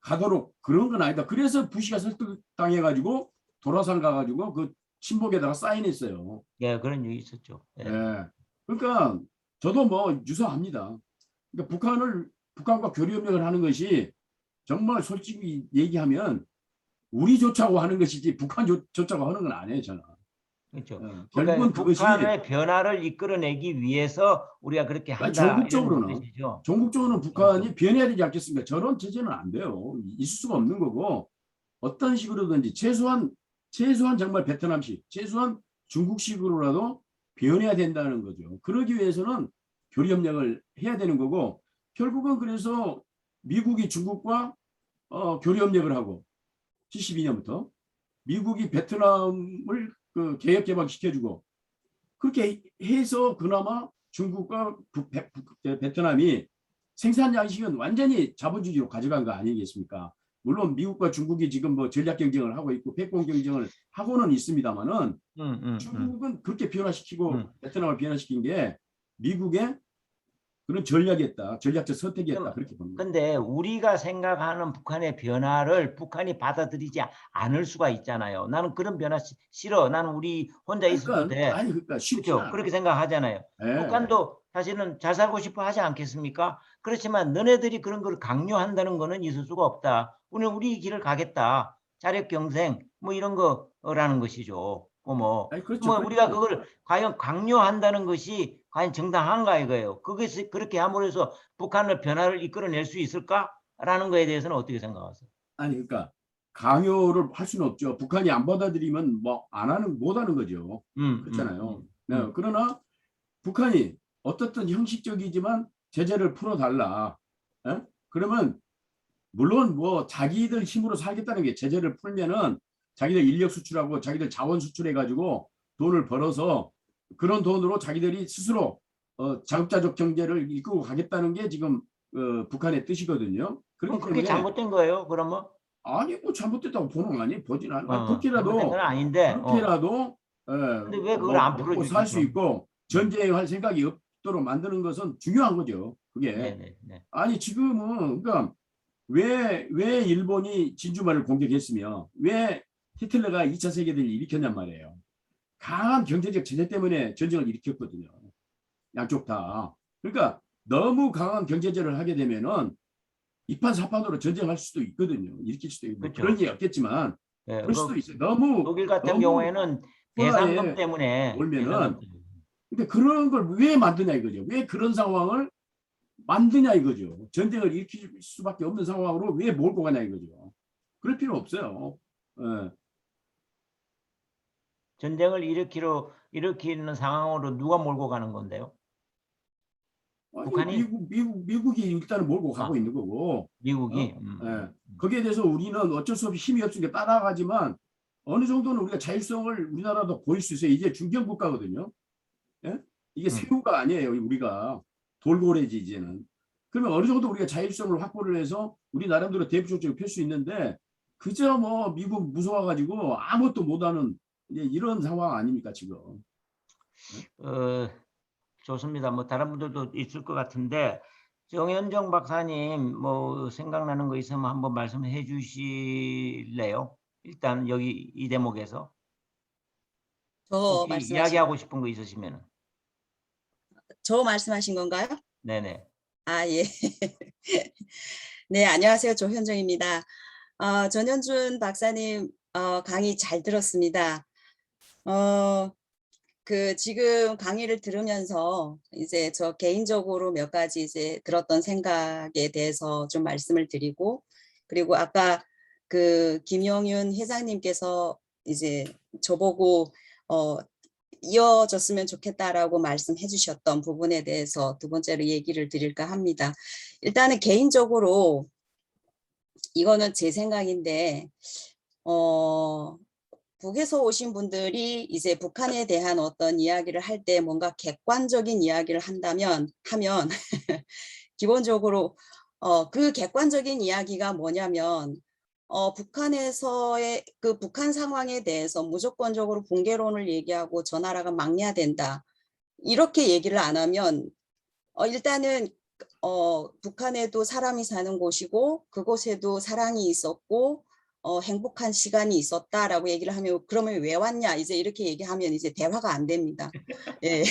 가도록 그런 건 아니다. 그래서 부시가 설득당해가지고 도라산 가가지고 그 친목에다가 사인했어요. 예, 그런 일이 있었죠. 예. 예. 그러니까 저도 뭐 유사합니다. 그러니까 북한과 교류협력을 하는 것이 정말 솔직히 얘기하면 우리 좋자고 하는 것이지 북한 좋자고 하는 건 아니에요, 저는. 그렇죠. 결국은 그것이 북한의 변화를 이끌어내기 위해서 우리가 그렇게 한다. 전국적으로는 북한이 변해야 되지 않겠습니까? 저런 체제는 안 돼요. 있을 수가 없는 거고, 어떤 식으로든지 최소한 정말 베트남식, 최소한 중국식으로라도 변해야 된다는 거죠. 그러기 위해서는 교류협력을 해야 되는 거고, 결국은 그래서 미국이 중국과 교류협력을 하고, 72년부터 미국이 베트남을 그 개혁 개방시켜주고 그렇게 해서 그나마 중국과 베트남이 생산 양식은 완전히 자본주의로 가져간 거 아니겠습니까? 물론 미국과 중국이 지금 뭐 전략 경쟁을 하고 있고 패권 경쟁을 하고는 있습니다만은 중국은 그렇게 변화시키고 베트남을 변화시킨 게 미국의 그런 전략이었다. 전략적 선택이었다. 그렇게 봅니다. 근데 우리가 생각하는 북한의 변화를 북한이 받아들이지 않을 수가 있잖아요. 나는 그런 변화 싫어. 나는 우리 혼자 있어도 돼. 그러니까 쉽지 그렇죠? 않아. 그렇게 생각하잖아요. 예. 북한도 사실은 잘 살고 싶어 하지 않겠습니까? 그렇지만 너네들이 그런 걸 강요한다는 거는 있을 수가 없다. 우리 길을 가겠다. 자력 경생 뭐 이런 거라는 것이죠. 아니, 그렇죠. 뭐 우리가 그걸 과연 강요한다는 것이 과연 정당한가 이거예요. 그것이 그렇게 함으로 해서 북한을 변화를 이끌어낼 수 있을까라는 거에 대해서는 어떻게 생각하세요? 아니 그러니까 강요를 할 수는 없죠. 북한이 안 받아들이면 뭐 안 하는 못 하는 거죠. 그렇잖아요. 네, 그러나 북한이 어떻든 형식적이지만 제재를 풀어달라. 예? 그러면 물론 뭐 자기들 힘으로 살겠다는 게 제재를 풀면은 자기들 인력 수출하고 자기들 자원 수출해 가지고 돈을 벌어서 그런 돈으로 자기들이 스스로 자급자족 경제를 이끌고 가겠다는 게 지금 북한의 뜻이거든요. 그럼 그렇기 그게 때문에 잘못된 거예요? 그러면? 아니 뭐 잘못됐다고 보는 거 아니 보진 않아. 잘못된 건 아닌데. 그렇게라도 근데 왜 그걸 뭐 안 먹고 풀어주지? 살 수 있고 전쟁할 생각이 없도록 만드는 것은 중요한 거죠. 그게 네네. 아니 지금은 그러니까 왜 일본이 진주만을 공격했으며 왜 히틀러가 2차 세계대전을 일으켰냔 말이에요. 강한 경제적 제재 때문에 전쟁을 일으켰거든요. 양쪽 다. 그러니까 너무 강한 경제제를 하게 되면은 이판사판으로 전쟁할 수도 있거든요. 일으킬 수도 있고 그렇죠. 그런 게 없겠지만 네, 그럴 수도 있어요. 너무 독일 같은 너무 경우에는 대상금 혼란에 때문에. 몰면은 근데 그런 걸 왜 만드냐 이거죠. 왜 그런 상황을 만드냐 이거죠. 전쟁을 일으킬 수밖에 없는 상황으로 왜 몰고 가냐 이거죠. 그럴 필요 없어요. 예. 전쟁을 일으키는 상황으로 누가 몰고 가는 건데요? 아니, 북한이? 미국이 일단은 몰고 가고 아, 있는 거고. 미국이? 예. 거기에 대해서 우리는 어쩔 수 없이 힘이 없으니까 따라가지만 어느 정도는 우리가 자율성을 우리나라도 보일 수 있어요. 이제 중견 국가거든요. 예? 이게 새우가 아니에요. 우리가 돌고래지 이제는. 그러면 어느 정도 우리가 자율성을 확보를 해서 우리 나름대로 대북정책을 펼 수 있는데 그저 뭐 미국 무서워가지고 아무것도 못하는 이런 상황 아닙니까 지금. 좋습니다. 뭐 다른 분들도 있을 것 같은데 정현정 박사님 뭐 생각나는 거 있으면 한번 말씀해 주실래요? 일단 여기 이 대목에서 혹시 이야기하고 싶은 거 있으시면. 저 말씀하신 건가요? 네네. 아, 예. 네, 안녕하세요. 조현정입니다. 전현준 박사님 강의 잘 들었습니다. 지금 강의를 들으면서 이제 저 개인적으로 몇 가지 이제 들었던 생각에 대해서 좀 말씀을 드리고, 그리고 아까 그 김영윤 회장님께서 이제 저보고 이어졌으면 좋겠다라고 말씀해 주셨던 부분에 대해서 두 번째로 얘기를 드릴까 합니다. 일단은 개인적으로 이거는 제 생각인데 북에서 오신 분들이 이제 북한에 대한 어떤 이야기를 할 때 뭔가 객관적인 이야기를 하면 기본적으로 그 객관적인 이야기가 뭐냐면 북한에서의 그 북한 상황에 대해서 무조건적으로 붕괴론을 얘기하고 저 나라가 망해야 된다. 이렇게 얘기를 안 하면 일단은 북한에도 사람이 사는 곳이고 그곳에도 사랑이 있었고 행복한 시간이 있었다라고 얘기를 하면 그러면 왜 왔냐 이제 이렇게 얘기하면 이제 대화가 안 됩니다. 예.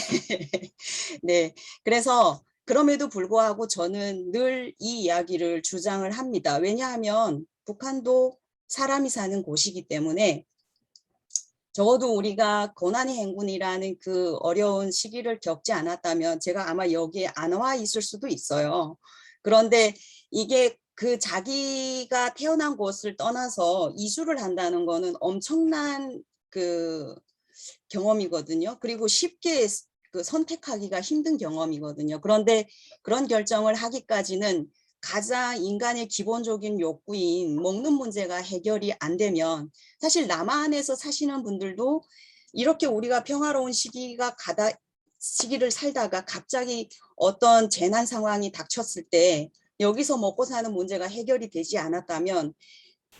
네. 그래서 그럼에도 불구하고 저는 늘 이 이야기를 주장을 합니다. 왜냐하면 북한도 사람이 사는 곳이기 때문에 적어도 우리가 고난의 행군이라는 그 어려운 시기를 겪지 않았다면 제가 아마 여기에 안 와 있을 수도 있어요. 그런데 이게 그 자기가 태어난 곳을 떠나서 이주를 한다는 거는 엄청난 그 경험이거든요. 그리고 쉽게 그 선택하기가 힘든 경험이거든요. 그런데 그런 결정을 하기까지는 가장 인간의 기본적인 욕구인 먹는 문제가 해결이 안 되면 사실 남한에서 사시는 분들도 이렇게 우리가 평화로운 시기를 살다가 갑자기 어떤 재난 상황이 닥쳤을 때 여기서 먹고 사는 문제가 해결이 되지 않았다면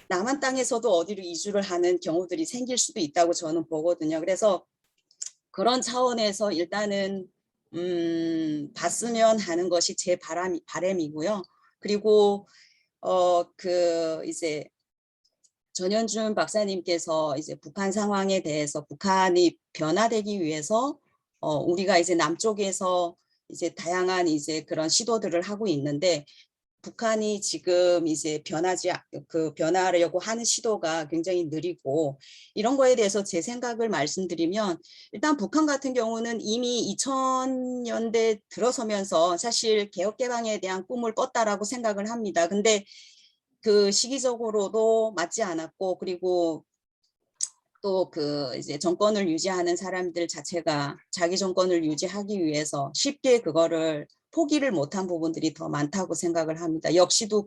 남한 땅에서도 어디로 이주를 하는 경우들이 생길 수도 있다고 저는 보거든요. 그래서 그런 차원에서 일단은 봤으면 하는 것이 제 바람이고요. 그리고 이제 전현준 박사님께서 이제 북한 상황에 대해서 북한이 변화되기 위해서 우리가 이제 남쪽에서 이제 다양한 이제 그런 시도들을 하고 있는데 북한이 지금 이제 변하려고 하는 시도가 굉장히 느리고 이런 거에 대해서 제 생각을 말씀드리면 일단 북한 같은 경우는 이미 2000년대 들어서면서 사실 개혁개방에 대한 꿈을 꿨다라고 생각을 합니다. 근데 그 시기적으로도 맞지 않았고 그리고 또 이제 정권을 유지하는 사람들 자체가 자기 정권을 유지하기 위해서 쉽게 그거를 포기를 못한 부분들이 더 많다고 생각을 합니다. 역시도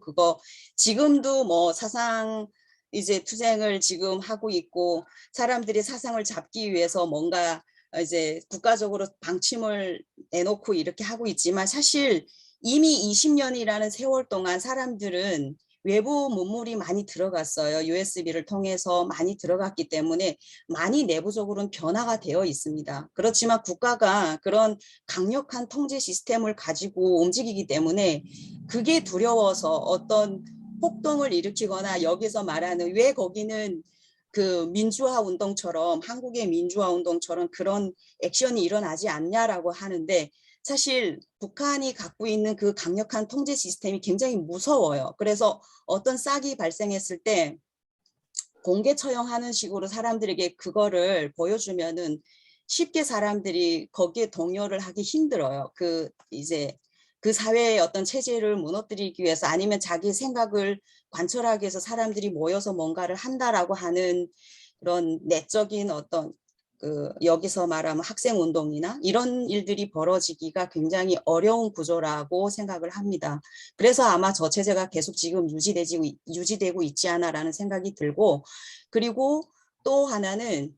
지금도 뭐 사상 이제 투쟁을 지금 하고 있고 사람들이 사상을 잡기 위해서 뭔가 이제 국가적으로 방침을 내놓고 이렇게 하고 있지만 사실 이미 20년이라는 세월 동안 사람들은 외부 문물이 많이 들어갔어요. USB를 통해서 많이 들어갔기 때문에 많이 내부적으로는 변화가 되어 있습니다. 그렇지만 국가가 그런 강력한 통제 시스템을 가지고 움직이기 때문에 그게 두려워서 어떤 폭동을 일으키거나 여기서 말하는 왜 거기는 그 민주화 운동처럼 한국의 민주화 운동처럼 그런 액션이 일어나지 않냐라고 하는데 사실 북한이 갖고 있는 그 강력한 통제 시스템이 굉장히 무서워요. 그래서 어떤 싹이 발생했을 때 공개 처형하는 식으로 사람들에게 그거를 보여주면은 쉽게 사람들이 거기에 동요를 하기 힘들어요. 이제 그 사회의 어떤 체제를 무너뜨리기 위해서 아니면 자기 생각을 관철하기 위해서 사람들이 모여서 뭔가를 한다라고 하는 그런 내적인 어떤 여기서 말하면 학생운동이나 이런 일들이 벌어지기가 굉장히 어려운 구조라고 생각을 합니다. 그래서 아마 저 체제가 계속 지금 유지되고 있지 않아라는 생각이 들고 그리고 또 하나는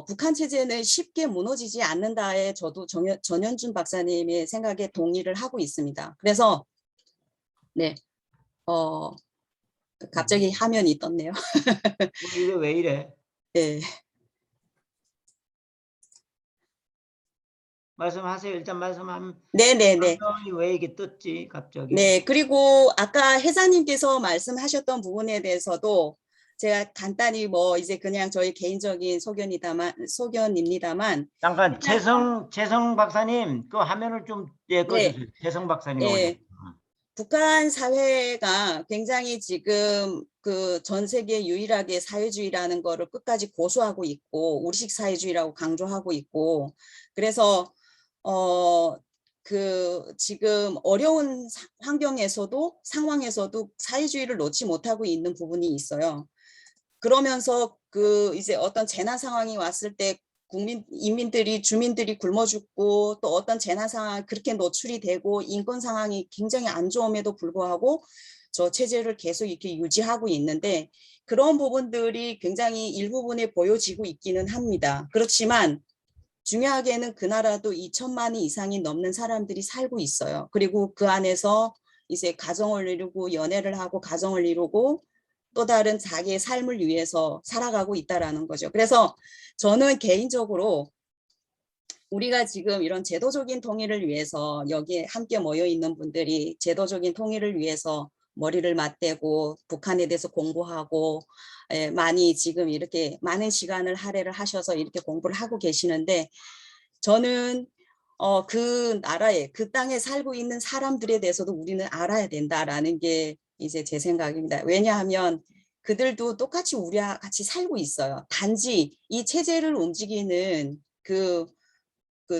북한 체제는 쉽게 무너지지 않는다에 저도 전현준 박사님의 생각에 동의를 하고 있습니다. 그래서 네, 갑자기 화면이 떴네요. 왜 이래? 네. 말씀하세요. 일단 말씀하면 네네네. 화면이 왜 이게 떴지 갑자기? 네, 그리고 아까 회사님께서 말씀하셨던 부분에 대해서도 제가 간단히 뭐 이제 그냥 저희 개인적인 소견입니다만 잠깐 재성 박사님 그 화면을 좀 네, 꺼주세요. 재성 박사님 오셨어요. 네, 북한 사회가 굉장히 지금 전 세계 유일하게 사회주의라는 거를 끝까지 고수하고 있고 우리식 사회주의라고 강조하고 있고 그래서 지금 어려운 상황에서도 사회주의를 놓지 못하고 있는 부분이 있어요. 그러면서 이제 어떤 재난 상황이 왔을 때 주민들이 굶어 죽고 또 어떤 재난 상황 그렇게 노출이 되고 인권 상황이 굉장히 안 좋음에도 불구하고 저 체제를 계속 이렇게 유지하고 있는데 그런 부분들이 굉장히 일부분에 보여지고 있기는 합니다. 그렇지만 중요하게는 그 나라도 2천만 이상이 넘는 사람들이 살고 있어요. 그리고 그 안에서 이제 가정을 이루고 연애를 하고 가정을 이루고 또 다른 자기의 삶을 위해서 살아가고 있다라는 거죠. 그래서 저는 개인적으로 우리가 지금 이런 제도적인 통일을 위해서 여기에 함께 모여 있는 분들이 제도적인 통일을 위해서 머리를 맞대고 북한에 대해서 공부하고 많이 지금 이렇게 많은 시간을 할애를 하셔서 이렇게 공부를 하고 계시는데 저는 그 나라에 그 땅에 살고 있는 사람들에 대해서도 우리는 알아야 된다라는 게 이제 제 생각입니다. 왜냐하면 그들도 똑같이 우리와 같이 살고 있어요. 단지 이 체제를 움직이는 그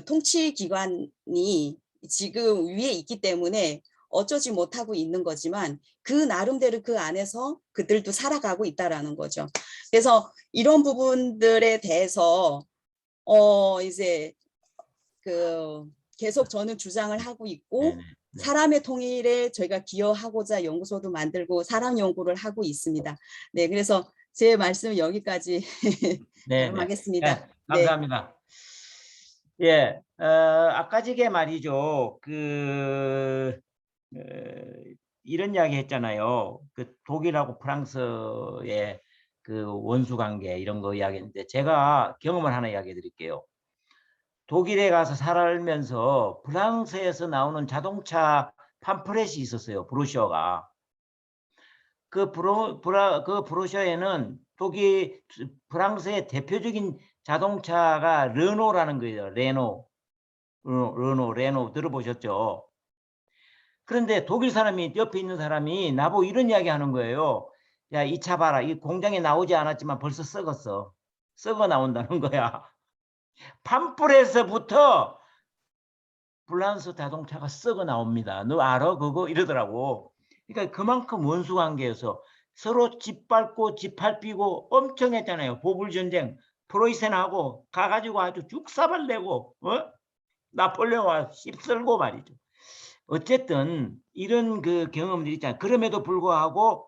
통치기관이 지금 위에 있기 때문에 어쩌지 못하고 있는 거지만 그 나름대로 그 안에서 그들도 살아가고 있다라는 거죠. 그래서 이런 부분들에 대해서 이제 계속 저는 주장을 하고 있고 네네. 네. 사람의 통일에 저희가 기여하고자 연구소도 만들고 사람 연구를 하고 있습니다. 네, 그래서 제 말씀은 여기까지 네네. 하겠습니다. 네, 네. 감사합니다. 예, 아까 저게 말이죠. 어, 이런 이야기 했잖아요. 그 독일하고 프랑스의 그 원수 관계 이런 거 이야기했는데 제가 경험을 하나 이야기해 드릴게요. 독일에 가서 살면서 프랑스에서 나오는 자동차 팜플렛이 있었어요. 브로셔가. 그 브로셔에는 프랑스의 대표적인 자동차가 르노라는 거예요. 레노 들어보셨죠? 그런데 독일 사람이 옆에 있는 사람이 나보고 이런 이야기 하는 거예요. 야, 이 차 봐라. 이 공장에 나오지 않았지만 벌써 썩었어. 썩어 나온다는 거야. 팜플에서부터 프랑스 자동차가 썩어 나옵니다. 너 알아? 그거? 이러더라고. 그러니까 그만큼 원수 관계에서 서로 짓밟고 짓밟히고 엄청 했잖아요. 보불전쟁. 프로이센하고 가가지고 아주 죽사발 내고 나폴레옹과 씹쓸고 말이죠. 어쨌든 이런 그 경험들이 있잖아요. 그럼에도 불구하고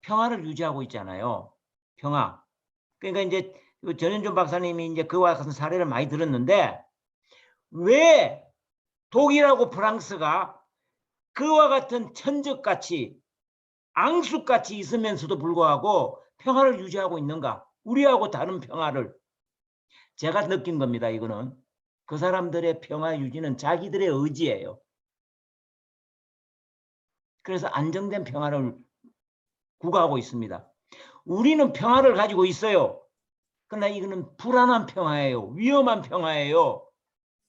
평화를 유지하고 있잖아요. 평화. 그러니까 이제 전현준 박사님이 이제 그와 같은 사례를 많이 들었는데 왜 독일하고 프랑스가 그와 같은 천적같이 앙숙같이 있으면서도 불구하고 평화를 유지하고 있는가? 우리하고 다른 평화를. 제가 느낀 겁니다. 이거는. 그 사람들의 평화 유지는 자기들의 의지예요. 그래서 안정된 평화를 구가하고 있습니다. 우리는 평화를 가지고 있어요. 그러나 이거는 불안한 평화예요. 위험한 평화예요.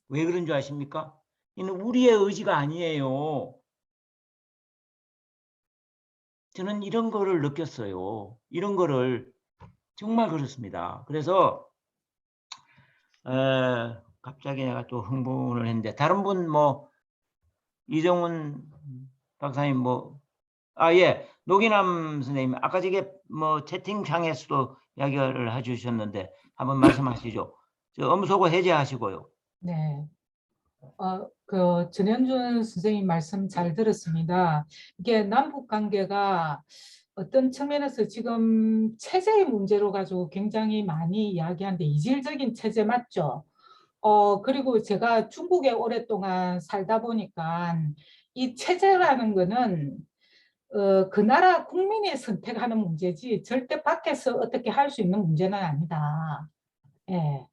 왜 그런 줄 아십니까? 이는 우리의 의지가 아니에요. 저는 이런 거를 느꼈어요. 이런 거를 정말 그렇습니다. 그래서 갑자기 내가 또 흥분을 했는데 다른 분 뭐 이정훈 박사님 뭐 예, 노기남 선생님 아까 저게 뭐 채팅창에서도 이야기를 해주셨는데 한번 말씀하시죠. 저 음소거 해제하시고요. 네. 전현준 선생님 말씀 잘 들었습니다. 이게 남북 관계가 어떤 측면에서 지금 체제의 문제로 가지고 굉장히 많이 이야기하는데 이질적인 체제 맞죠? 그리고 제가 중국에 오랫동안 살다 보니까 이 체제라는 거는 그 나라 국민이 선택하는 문제지 절대 밖에서 어떻게 할 수 있는 문제는 아니다. 예.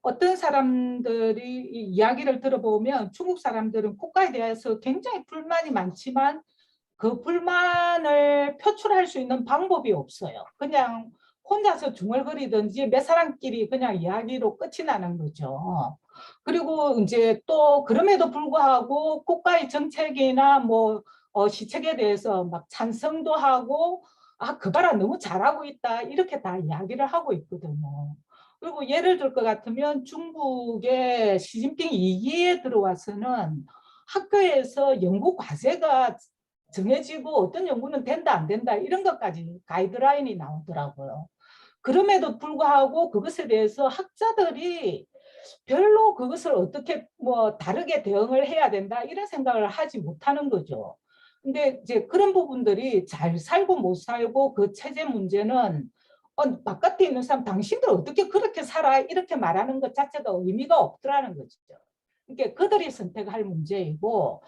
어떤 사람들이 이야기를 들어보면 중국 사람들은 국가에 대해서 굉장히 불만이 많지만 그 불만을 표출할 수 있는 방법이 없어요. 그냥 혼자서 중얼거리든지 몇 사람끼리 그냥 이야기로 끝이 나는 거죠. 그리고 이제 또 그럼에도 불구하고 국가의 정책이나 뭐 시책에 대해서 막 찬성도 하고 그 봐라 너무 잘하고 있다 이렇게 다 이야기를 하고 있거든요. 그리고 예를 들 것 같으면 중국의 시진핑 2기에 들어와서는 학교에서 연구 과제가 정해지고 어떤 연구는 된다 안 된다 이런 것까지 가이드라인이 나오더라고요. 그럼에도 불구하고 그것에 대해서 학자들이 별로 그것을 어떻게 뭐 다르게 대응을 해야 된다 이런 생각을 하지 못하는 거죠. 근데 이제 그런 부분들이 잘 살고 못 살고 그 체제 문제는 바깥에 있는 사람 당신들 어떻게 그렇게 살아 이렇게 말하는 것 자체가 의미가 없더라는 거죠. 그러니까 그들이 선택할 문제이고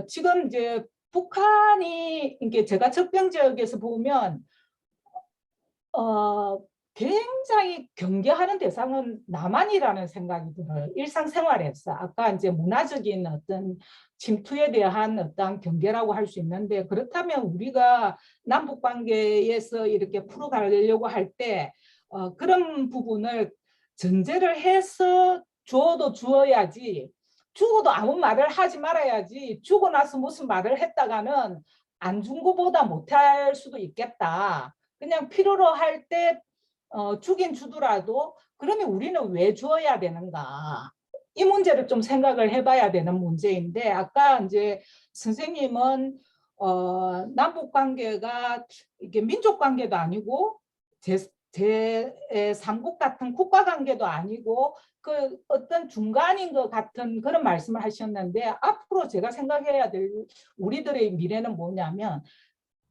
지금 이제 북한이 이게 제가 접경 지역에서 보면 굉장히 경계하는 대상은 남한이라는 생각이 들어요. 일상생활에서 아까 이제 문화적인 어떤 침투에 대한 어떤 경계라고 할 수 있는데 그렇다면 우리가 남북 관계에서 이렇게 풀어가려고 할 때 그런 부분을 전제를 해서 주어도 주어야지 죽어도 아무 말을 하지 말아야지 죽고 나서 무슨 말을 했다가는 안 준 거보다 못할 수도 있겠다. 그냥 필요로 할 때 주긴 주더라도 그러면 우리는 왜 주어야 되는가? 이 문제를 좀 생각을 해봐야 되는 문제인데 아까 이제 선생님은 남북 관계가 이게 민족 관계도 아니고 제3국 같은 국가 관계도 아니고 그 어떤 중간인 것 같은 그런 말씀을 하셨는데, 앞으로 제가 생각해야 될 우리들의 미래는 뭐냐면,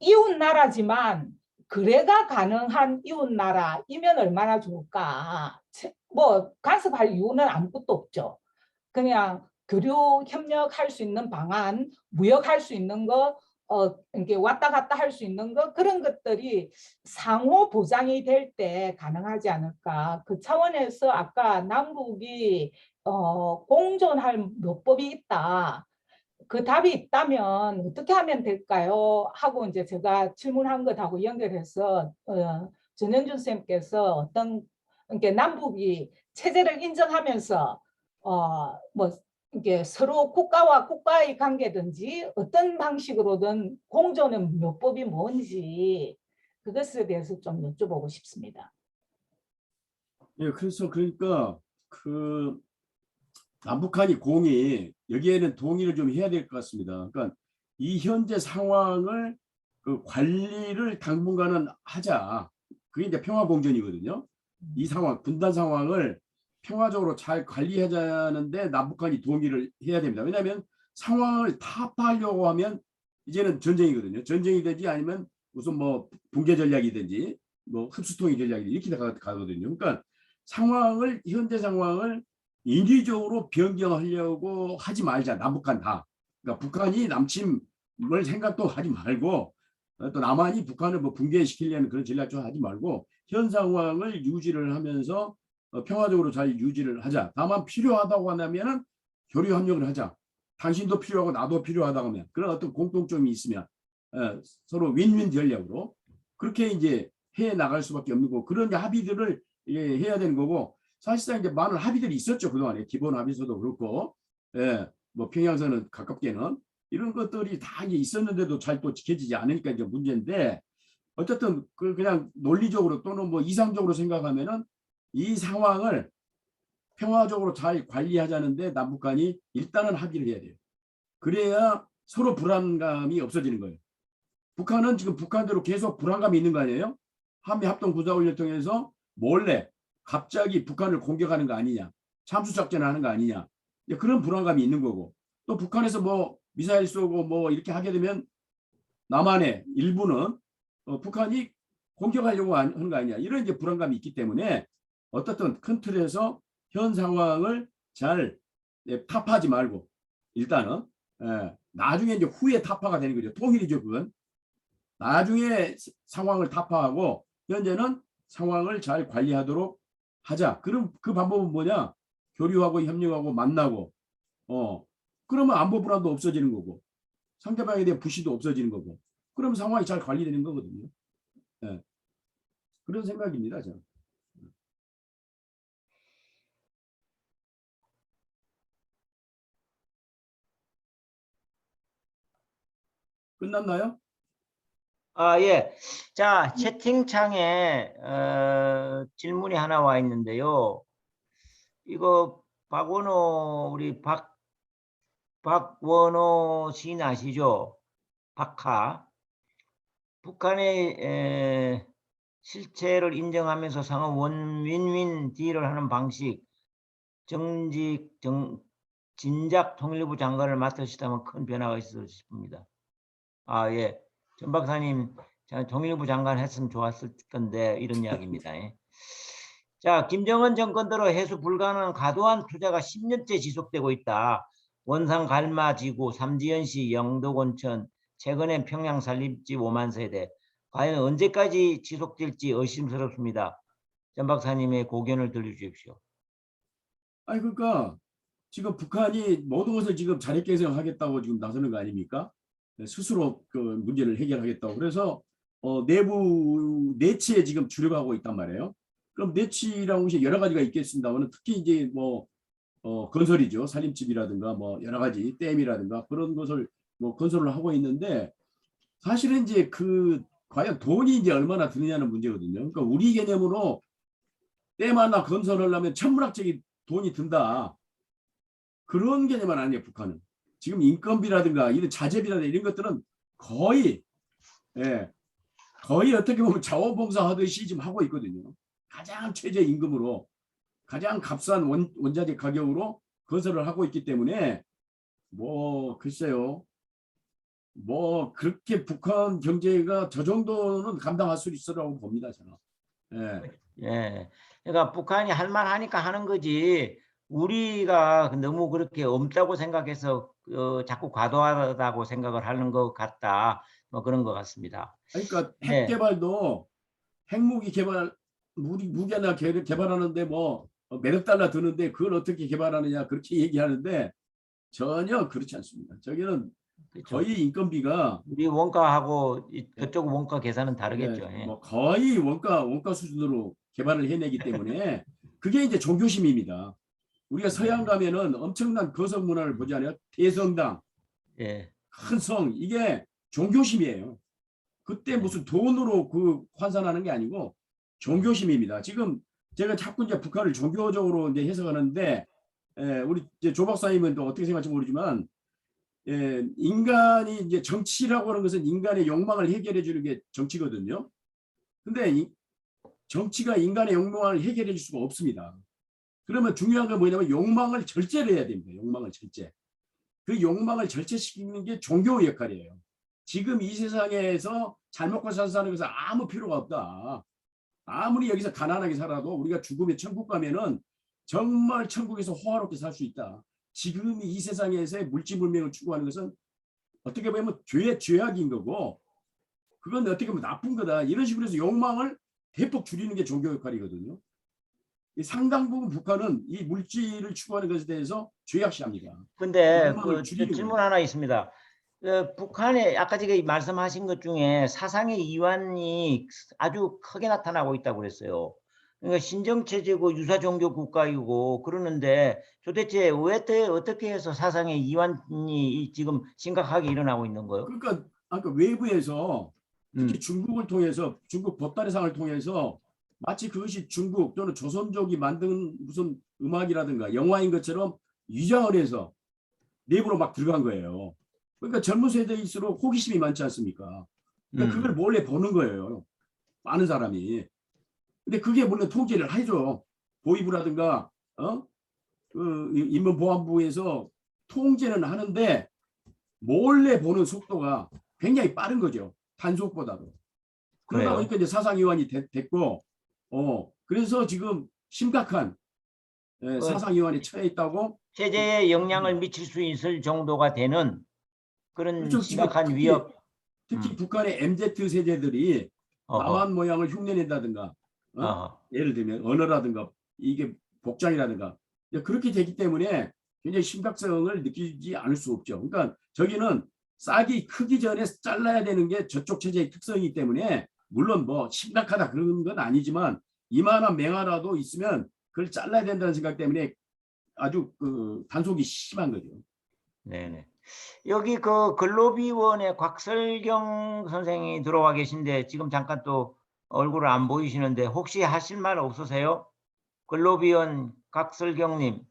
이웃 나라지만 거래가 가능한 이웃 나라이면 얼마나 좋을까. 뭐 간섭할 이유는 아무것도 없죠. 그냥 교류 협력할 수 있는 방안, 무역할 수 있는 거, 이렇게 왔다 갔다 할 수 있는 거, 그런 것들이 상호 보장이 될 때 가능하지 않을까. 그 차원에서 아까 남북이 공존할 묘법이 있다. 그 답이 있다면 어떻게 하면 될까요? 하고 이제 제가 질문한 것하고 연결해서 전현준 쌤께서 어떤, 그러니까 남북이 체제를 인정하면서 뭐 이게 서로 국가와 국가의 관계든지 어떤 방식으로든 공존의 묘법이 뭔지 그것에 대해서 좀 여쭤보고 싶습니다. 예, 그래서 그러니까 그 남북한이 공이 여기에는 동의를 좀 해야 될 것 같습니다. 그러니까 이 현재 상황을 그 관리를 당분간은 하자. 그게 이제 평화공존이거든요. 이 상황, 분단 상황을 평화적으로 잘 관리하자는데 남북한이 동의를 해야 됩니다. 왜냐하면 상황을 타파하려고 하면 이제는 전쟁이거든요. 전쟁이 되지 아니면 무슨 뭐 붕괴 전략이든지 뭐 흡수통일 전략이 이렇게 가거든요. 그러니까 상황을, 현재 상황을 인위적으로 변경하려고 하지 말자. 남북한 다. 그러니까 북한이 남침을 생각도 하지 말고 또 남한이 북한을 뭐 붕괴시키려는 그런 전략도 하지 말고 현 상황을 유지를 하면서 평화적으로 잘 유지를 하자. 다만 필요하다고 하면 교류 협력을 하자. 당신도 필요하고 나도 필요하다고 하면 그런 어떤 공통점이 있으면 서로 윈윈 전략으로 그렇게 이제 해 나갈 수밖에 없는 거고, 그런 합의들을 해야 되는 거고, 사실상 이제 많은 합의들이 있었죠. 그동안에 기본 합의서도 그렇고, 뭐 평양선은 가깝게는 이런 것들이 다 이제 있었는데도 잘 또 지켜지지 않으니까 이제 문제인데, 어쨌든 그냥 논리적으로 또는 뭐 이상적으로 생각하면은 이 상황을 평화적으로 잘 관리하자는데 남북한이 일단은 합의를 해야 돼요. 그래야 서로 불안감이 없어지는 거예요. 북한은 지금 북한대로 계속 불안감이 있는 거 아니에요? 한미합동 군사훈련 통해서 몰래 갑자기 북한을 공격하는 거 아니냐, 참수작전을 하는 거 아니냐, 그런 불안감이 있는 거고, 또 북한에서 뭐 미사일 쏘고 뭐 이렇게 하게 되면 남한의 일부는 북한이 공격하려고 하는 거 아니냐, 이런 이제 불안감이 있기 때문에 어떻든 큰 틀에서 현 상황을 잘 타파하지 말고 일단은 나중에 이제 후에 타파가 되는 거죠. 통일이죠. 그건 나중에 상황을 타파하고 현재는 상황을 잘 관리하도록 하자. 그럼 그 방법은 뭐냐? 교류하고 협력하고 만나고 그러면 안보 불안도 없어지는 거고 상대방에 대한 부시도 없어지는 거고, 그럼 상황이 잘 관리되는 거거든요. 그런 생각입니다. 저는. 끝났나요? 예. 자, 채팅창에 질문이 하나 와 있는데요. 이거 우리 박원호 시인 아시죠? 박하. 북한의 실체를 인정하면서 상호 윈윈 딜을 하는 방식, 진작 통일부 장관을 맡으시다면 큰 변화가 있었을 싶습니다. 예. 전 박사님, 통일부 장관 했으면 좋았을 건데, 이런 이야기입니다. 자, 김정은 정권대로 해수 불가능한 과도한 투자가 10년째 지속되고 있다. 원산 갈마지구, 삼지연시, 영도곤천, 최근엔 평양 산림집 5만 세대. 과연 언제까지 지속될지 의심스럽습니다. 전 박사님의 고견을 들려주십시오. 아니 그러니까 지금 북한이 모든 것을 지금 자력 개선하겠다고 지금 나서는 거 아닙니까? 스스로 그 문제를 해결하겠다고. 그래서 내부 내치에 지금 주력하고 있단 말이에요. 그럼 내치라는 것이 여러 가지가 있겠습니다만 특히 이제 뭐 건설이죠. 산림집이라든가 뭐 여러 가지 댐이라든가 그런 것을 뭐 건설을 하고 있는데, 사실은 이제 그 과연 돈이 이제 얼마나 드느냐는 문제거든요. 그러니까 우리 개념으로 댐 하나 건설하려면 천문학적인 돈이 든다. 그런 개념은 아니에요. 북한은. 지금 인건비라든가 이런 자재비라든가 이런 것들은 거의 거의 어떻게 보면 자원봉사 하듯이 지금 하고 있거든요. 가장 최저임금으로 가장 값싼 원자재 가격으로 건설을 하고 있기 때문에 뭐 글쎄요. 뭐 그렇게 북한 경제가 저 정도는 감당할 수 있으라고 봅니다. 저는. 예. 예. 그러니까 북한이 할 만하니까 하는 거지. 우리가 너무 그렇게 없다고 생각해서 자꾸 과도하다고 생각을 하는 것 같다. 뭐 그런 것 같습니다. 그러니까 핵 네. 개발도 핵무기 개발 무기 하나 개발하는데 뭐 몇억 달러 드는데 그걸 어떻게 개발하느냐 그렇게 얘기하는데 전혀 그렇지 않습니다. 저기는 그렇죠. 거의 인건비가 우리 원가하고 그쪽 원가 계산은 예, 다르겠죠. 예. 뭐 거의 원가 수준으로 개발을 해내기 때문에 그게 이제 종교심입니다. 우리가 서양 가면은 엄청난 거성 문화를 보지 않아요? 대성당, 예. 큰 성, 이게 종교심이에요. 그때 무슨 돈으로 그 환산하는 게 아니고 종교심입니다. 지금 제가 자꾸 이제 북한을 종교적으로 이제 해석하는데 우리 이제 조 박사님은 또 어떻게 생각할지 모르지만 인간이 이제 정치라고 하는 것은 인간의 욕망을 해결해 주는 게 정치거든요. 근데 정치가 인간의 욕망을 해결해 줄 수가 없습니다. 그러면 중요한 건 뭐냐면 욕망을 절제를 해야 됩니다. 욕망을 절제. 그 욕망을 절제시키는 게 종교의 역할이에요. 지금 이 세상에서 잘 먹고 잘 사는 것은 아무 필요가 없다. 아무리 여기서 가난하게 살아도 우리가 죽으면 천국 가면은 정말 천국에서 호화롭게 살 수 있다. 지금 이 세상에서의 물질문명을 추구하는 것은 어떻게 보면 죄악인 거고 그건 어떻게 보면 나쁜 거다. 이런 식으로 해서 욕망을 대폭 줄이는 게 종교 역할이거든요. 상당 부분 북한은 이 물질을 추구하는 것에 대해서 죄악시합니다. 근데 욕망을 그 줄이는 질문 거예요. 하나 있습니다. 북한에 아까 지금 말씀하신 것 중에 사상의 이완이 아주 크게 나타나고 있다고 그랬어요. 그러니까 신정체제고 유사종교 국가이고 그러는데 도대체 왜 어떻게 해서 사상의 이완이 지금 심각하게 일어나고 있는 거예요? 그러니까 아까 외부에서 특히 음. 중국을 통해서 중국 보따리상을 통해서 마치 그것이 중국 또는 조선족이 만든 무슨 음악이라든가 영화인 것처럼 위장을 해서 내부로 막 들어간 거예요. 그러니까 젊은 세대일수록 호기심이 많지 않습니까? 그러니까 그걸 몰래 보는 거예요. 많은 사람이. 근데 그게 물론 통제를 하죠. 보이부라든가 그 인문보안부에서 통제는 하는데 몰래 보는 속도가 굉장히 빠른 거죠. 단속보다도. 그러다 그래요? 보니까 이제 사상이완이 됐고, 그래서 지금 심각한 그 사상이완에 처해 있다고. 체제에 영향을 미칠 수 있을 정도가 되는 그런 그렇죠. 지금 심각한 위협. 특히 북한의 MZ 세대들이 어허. 남한 모양을 흉내낸다든가, 어허. 예를 들면 언어라든가 이게 복장이라든가 그렇게 되기 때문에 굉장히 심각성을 느끼지 않을 수 없죠. 그러니까 저기는 싹이 크기 전에 잘라야 되는 게 저쪽 체제의 특성이기 때문에 물론 뭐 심각하다 그런 건 아니지만 이만한 맹아라도 있으면 그걸 잘라야 된다는 생각 때문에 아주 그 단속이 심한 거죠. 네네. 여기 그 근로비원의 곽설경 선생이 들어와 계신데 지금 잠깐 또 얼굴을 안 보이시는데 혹시 하실 말 없으세요? 근로비원 곽설경님.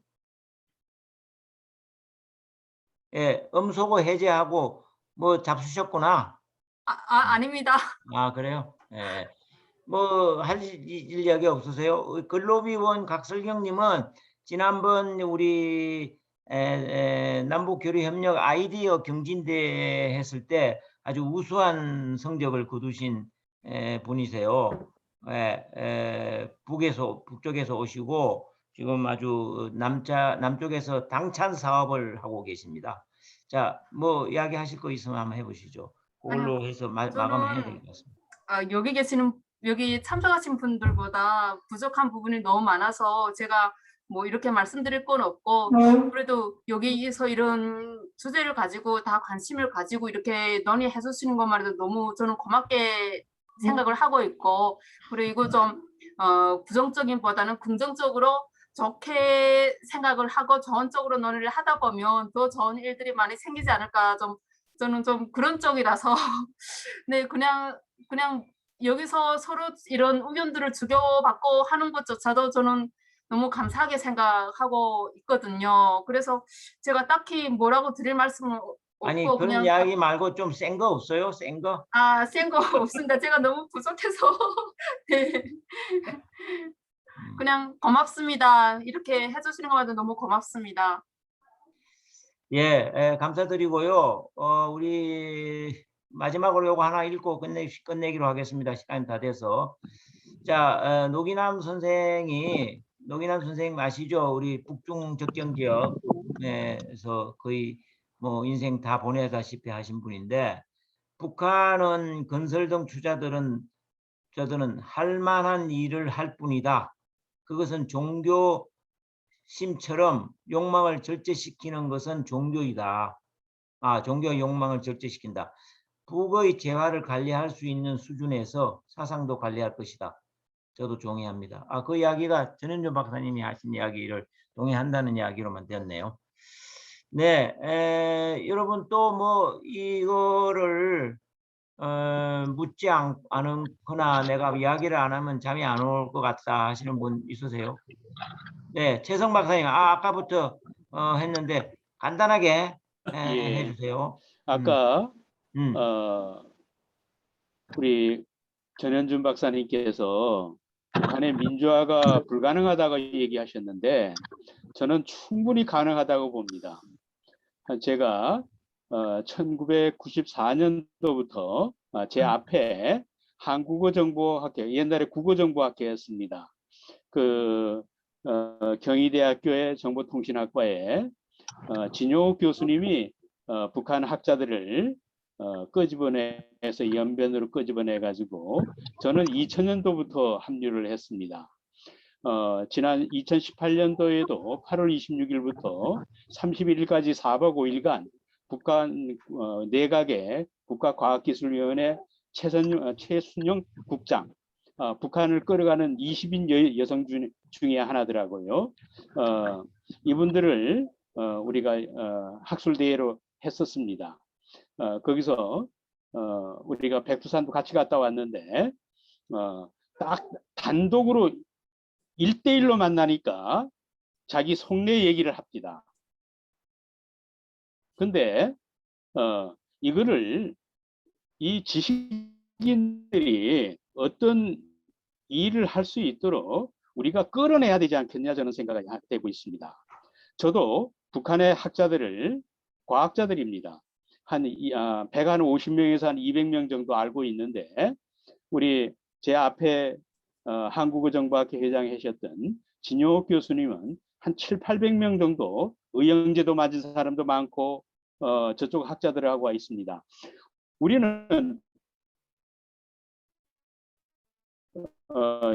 예, 음소거 해제하고 뭐 잡수셨구나. 아닙니다. 아, 그래요? 예. 뭐 할 이야기 없으세요? 근로비원 곽설경님은 지난번 우리 남북교류협력 아이디어 경진대회 했을 때 아주 우수한 성적을 거두신 분이세요. 북쪽에서 오시고 지금 아주 남쪽에서 당찬 사업을 하고 계십니다. 자, 뭐 이야기하실 거 있으면 한번 해보시죠. 그걸로 해서 마감을 해야 될 것 같습니다. 여기 참석하신 분들보다 부족한 부분이 너무 많아서 제가 뭐 이렇게 말씀드릴 건 없고 그래도 여기에서 이런 주제를 가지고 다 관심을 가지고 이렇게 논의해 주시는 것만 해도 너무 저는 고맙게 생각을 하고 있고 그리고 좀 부정적인보다는 긍정적으로 좋게 생각을 하고 좋은 쪽으로 논의를 하다 보면 더 좋은 일들이 많이 생기지 않을까 저는 좀 그런 쪽이라서 네 그냥 여기서 서로 이런 의견들을 주고받고 하는 것조차도 저는 너무 감사하게 생각하고 있거든요. 그래서 제가 딱히 뭐라고 드릴 말씀은 아니 없고 그런 그냥 이야기 말고 좀 센 거 없어요? 센 거? 센 거 없습니다. 제가 너무 부족해서 네. 그냥 고맙습니다. 이렇게 해주시는 것만도 너무 고맙습니다. 감사드리고요. 우리 마지막으로 요거 하나 읽고 끝내기로 하겠습니다. 시간이 다 돼서. 자, 노기남 선생 아시죠? 우리 북중 접경 지역에서 거의 뭐 인생 다 보내다시피 하신 분인데, 북한은 건설 등 투자들은 할 만한 일을 할 뿐이다. 그것은 종교심처럼 욕망을 절제시키는 것은 종교이다. 종교의 욕망을 절제시킨다. 북의 재화를 관리할 수 있는 수준에서 사상도 관리할 것이다. 저도 동의합니다. 그 이야기가 전현준 박사님이 하신 이야기를 동의한다는 이야기로만 되었네요. 네, 여러분 또 뭐 이거를 묻지 않거나 내가 이야기를 안 하면 잠이 안 올 것 같다 하시는 분 있으세요? 네, 최성 박사님, 아까부터 했는데 간단하게 예. 해주세요. 아까 음. 우리 전현준 박사님께서 북한의 민주화가 불가능하다고 얘기하셨는데 저는 충분히 가능하다고 봅니다. 제가 1994년도부터 제 앞에 한국어정보학회, 옛날에 국어정보학회였습니다. 경희대학교의 정보통신학과에 진용욱 교수님이 북한 학자들을 끄집어내서 연변으로 끄집어내 가지고 저는 2000년도부터 합류를 했습니다. 지난 2018년도에도 8월 26일부터 31일까지 4박 5일간 북한 내각의 국가과학기술위원회 최순영 국장, 북한을 끌어가는 20인 여성 중에 하나더라고요. 이분들을 우리가 학술대회로 했었습니다. 거기서 우리가 백두산도 같이 갔다 왔는데 딱 단독으로 1대1로 만나니까 자기 속내 얘기를 합니다. 근데 이거를 이 지식인들이 어떤 일을 할 수 있도록 우리가 끌어내야 되지 않겠냐 저는 생각이 되고 있습니다. 저도 북한의 학자들을 과학자들입니다. 한 150명에서 한 200명 정도 알고 있는데 우리 제 앞에 한국어정보학회 회장이 하셨던 진용욱 교수님은 한 700~800명 정도 의형제도 맞은 사람도 많고 저쪽 학자들하고 와 있습니다. 우리는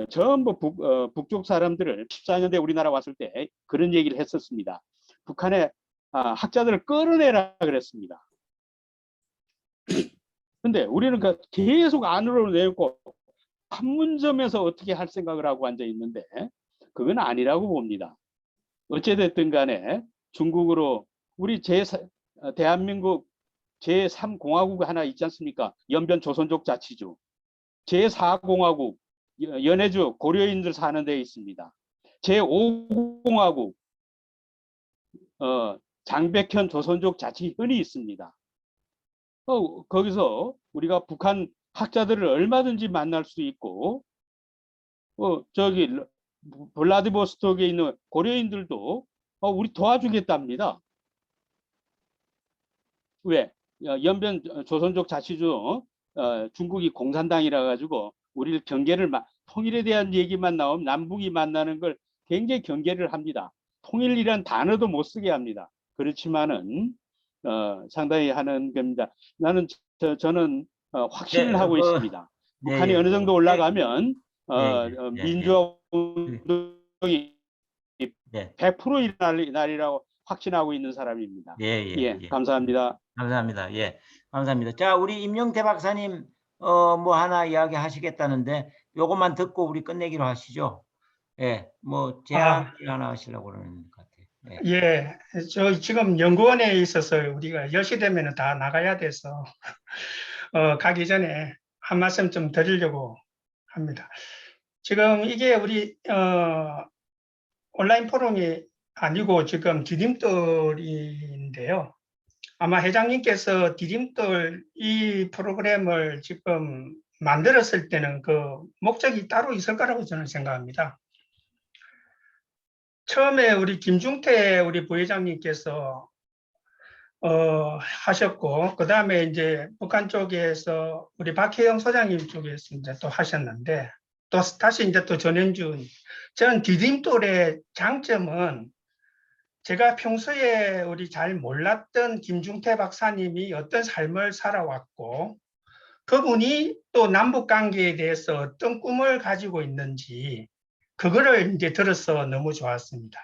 전부 북쪽 사람들을 14년대 우리나라 왔을 때 그런 얘기를 했었습니다. 북한의 학자들을 끌어내라 그랬습니다. 근데 우리는 계속 안으로 내고 판문점에서 어떻게 할 생각을 하고 앉아 있는데 그건 아니라고 봅니다. 어찌됐든 간에 중국으로 우리 대한민국 제3공화국 하나 있지 않습니까? 연변 조선족 자치주. 제4공화국 연해주 고려인들 사는 데에 있습니다. 제5공화국 장백현 조선족 자치현이 있습니다. 거기서 우리가 북한 학자들을 얼마든지 만날 수 있고 저기 블라디보스톡에 있는 고려인들도 우리 도와주겠답니다. 왜? 연변 조선족 자치주 중국이 공산당이라 가지고 우리를 통일에 대한 얘기만 나오면 남북이 만나는 걸 굉장히 경계를 합니다. 통일이란 단어도 못 쓰게 합니다. 그렇지만은 상당히 하는 겁니다. 저는 확신을 하고 있습니다. 북한이 어느 정도 올라가면 민주화 운동이 100% 일어날 날이라고 확신하고 있는 사람입니다. 감사합니다. 감사합니다. 감사합니다. 자, 우리 임영태 박사님 뭐 하나 이야기 하시겠다는데 요것만 듣고 우리 끝내기로 하시죠. 뭐 제안 하나 하시려고 그러는 것 같아요. 저 지금 연구원에 있어서 우리가 10시 되면 다 나가야 돼서 가기 전에 한 말씀 좀 드리려고 합니다. 지금 이게 우리 온라인 포럼이 아니고 지금 디딤돌인데요. 아마 회장님께서 디딤돌 이 프로그램을 지금 만들었을 때는 그 목적이 따로 있을 거라고 저는 생각합니다. 처음에 우리 김중태 우리 부회장님께서 하셨고, 그 다음에 이제 북한 쪽에서 우리 박혜영 소장님 쪽에서 이제 또 하셨는데, 또 다시 이제 또 전현준. 저는 디딤돌의 장점은 제가 평소에 우리 잘 몰랐던 김중태 박사님이 어떤 삶을 살아왔고, 그분이 또 남북 관계에 대해서 어떤 꿈을 가지고 있는지, 그거를 이제 들어서 너무 좋았습니다.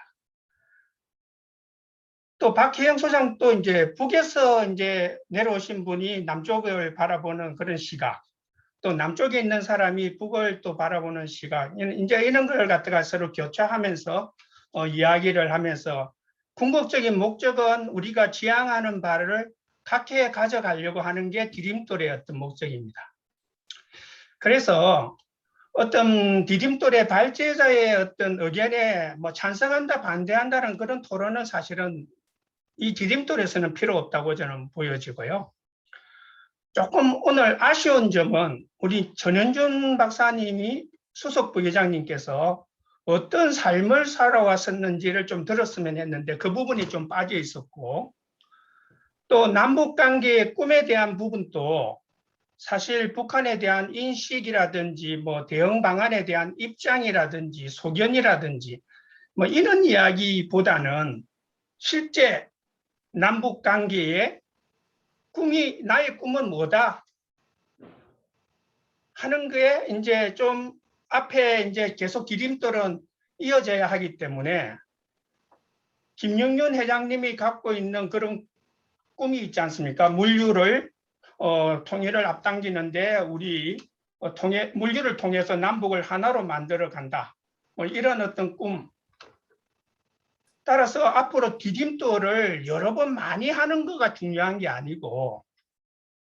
또 박혜영 소장 또 이제 북에서 이제 내려오신 분이 남쪽을 바라보는 그런 시각, 또 남쪽에 있는 사람이 북을 또 바라보는 시각, 이제 이런 걸 갖다가 서로 교차하면서 이야기를 하면서 궁극적인 목적은 우리가 지향하는 바를 각해 가져가려고 하는 게 디딤돌의 어떤 목적입니다. 그래서 어떤 디딤돌의 발제자의 어떤 의견에 뭐 찬성한다 반대한다는 그런 토론은 사실은 이 디딤돌에서는 필요 없다고 저는 보여지고요. 조금 오늘 아쉬운 점은 우리 전현준 박사님이 수석 부회장님께서 어떤 삶을 살아왔었는지를 좀 들었으면 했는데 그 부분이 좀 빠져 있었고, 또 남북관계의 꿈에 대한 부분도 사실 북한에 대한 인식이라든지 뭐 대응 방안에 대한 입장이라든지 소견이라든지 뭐 이런 이야기보다는 실제 남북 관계의 꿈이, 나의 꿈은 뭐다 하는 게 이제 좀 앞에 이제 계속 디딤돌은 이어져야 하기 때문에 김영윤 회장님이 갖고 있는 그런 꿈이 있지 않습니까? 물류를 통일을 앞당기는데 우리 물류를 통해서 남북을 하나로 만들어 간다. 뭐 이런 어떤 꿈. 따라서 앞으로 디딤돌을 여러 번 많이 하는 거가 중요한 게 아니고,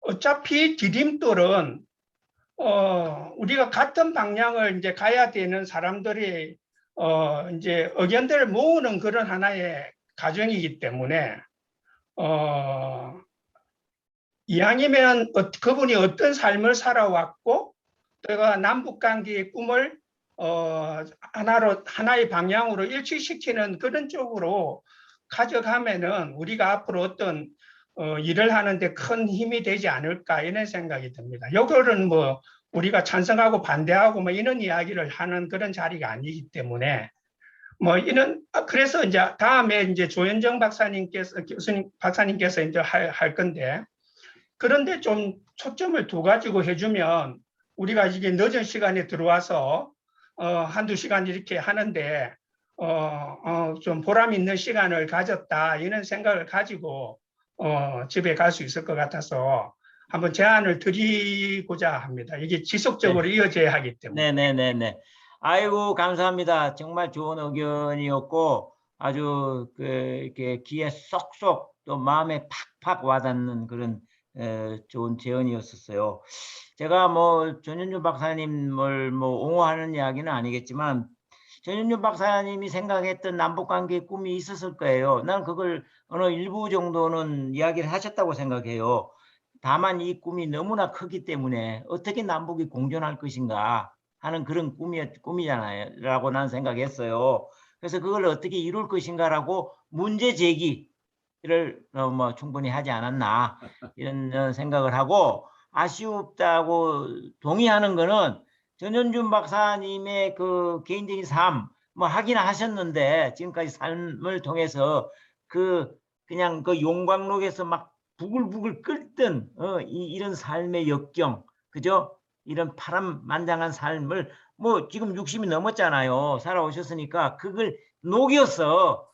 어차피 디딤돌은 우리가 같은 방향을 이제 가야 되는 사람들이 이제 의견들을 모으는 그런 하나의 과정이기 때문에 이왕이면 그분이 어떤 삶을 살아왔고 내가 남북관계의 꿈을 하나의 방향으로 일치시키는 그런 쪽으로 가져가면은 우리가 앞으로 어떤 일을 하는데 큰 힘이 되지 않을까 이런 생각이 듭니다. 요거는 뭐 우리가 찬성하고 반대하고 뭐 이런 이야기를 하는 그런 자리가 아니기 때문에 뭐 이런 그래서 이제 다음에 이제 조현정 박사님께서 이제 할 건데, 그런데 좀 초점을 둬 가지고 해주면 우리가 이게 늦은 시간에 들어와서 한두 시간 이렇게 하는데 좀 보람 있는 시간을 가졌다 이런 생각을 가지고 집에 갈 수 있을 것 같아서 한번 제안을 드리고자 합니다. 이게 지속적으로 이어져야 하기 때문에. 네네네네. 아이고 감사합니다. 정말 좋은 의견이었고 아주 이렇게 귀에 쏙쏙 또 마음에 팍팍 와닿는 그런 좋은 제언이었었어요. 제가 뭐 전현준 박사님을 뭐 옹호하는 이야기는 아니겠지만 전현준 박사님이 생각했던 남북관계의 꿈이 있었을 거예요. 난 그걸 어느 일부 정도는 이야기를 하셨다고 생각해요. 다만 이 꿈이 너무나 크기 때문에 어떻게 남북이 공존할 것인가 하는 그런 꿈이잖아요. 라고 난 생각했어요. 그래서 그걸 어떻게 이룰 것인가라고 문제 제기를 뭐 충분히 하지 않았나 이런 생각을 하고, 아쉽다고 동의하는 거는 전현준 박사님의 그 개인적인 삶 뭐 하긴 하셨는데 지금까지 삶을 통해서 그냥 그 용광록에서 막 부글부글 끓던 이런 삶의 역경, 그죠? 이런 파란만장한 삶을 뭐 지금 60이 넘었잖아요. 살아오셨으니까 그걸 녹여서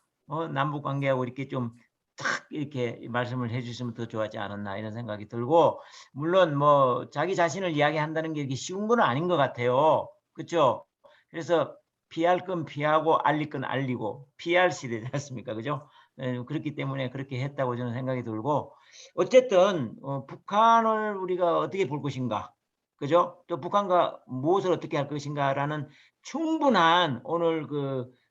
남북 관계하고 이렇게 좀 탁 이렇게 말씀을 해주시면 더 좋았지 않았나 이런 생각이 들고, 물론 뭐 자기 자신을 이야기한다는 게 이렇게 쉬운 건 아닌 것 같아요. 그렇죠? 그래서 피할 건 피하고 알릴 건 알리고 PR 시대지 않습니까? 그죠? 그렇기 때문에 그렇게 했다고 저는 생각이 들고, 어쨌든 북한을 우리가 어떻게 볼 것인가, 그죠? 또 북한과 무엇을 어떻게 할 것인가라는 충분한 오늘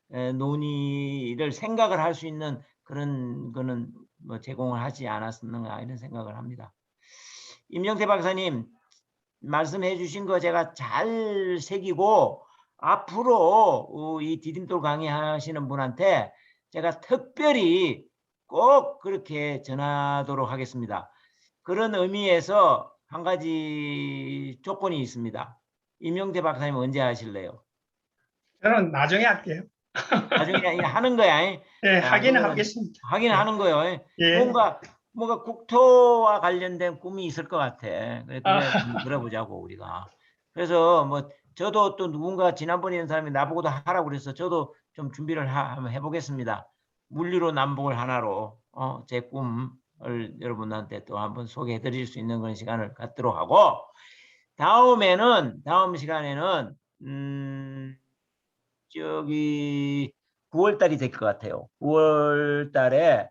논의를 생각을 할 수 있는 그런 거는 뭐 제공을 하지 않았었는가 이런 생각을 합니다. 임영태 박사님 말씀해 주신 거 제가 잘 새기고 앞으로 이 디딤돌 강의하시는 분한테 제가 특별히 꼭 그렇게 전하도록 하겠습니다. 그런 의미에서 한 가지 조건이 있습니다. 임영태 박사님 언제 하실래요? 저는 나중에 할게요. 나중에 하는 거야. 예, 자, 하기는 그거는 하겠습니다. 하긴 하는 거예요. 예. 뭔가 국토와 관련된 꿈이 있을 것 같아. 그래 아. 한번 들어보자고 우리가. 그래서 뭐 저도 또 누군가 지난번에 있는 사람이 나보고도 하라고 그래서 저도 좀 준비를 한번 해보겠습니다. 물리로 남북을 하나로 제 꿈을 여러분한테 또 한번 소개해드릴 수 있는 그런 시간을 갖도록 하고 다음 시간에는 저기 9월 달이 될 것 같아요. 9월 달에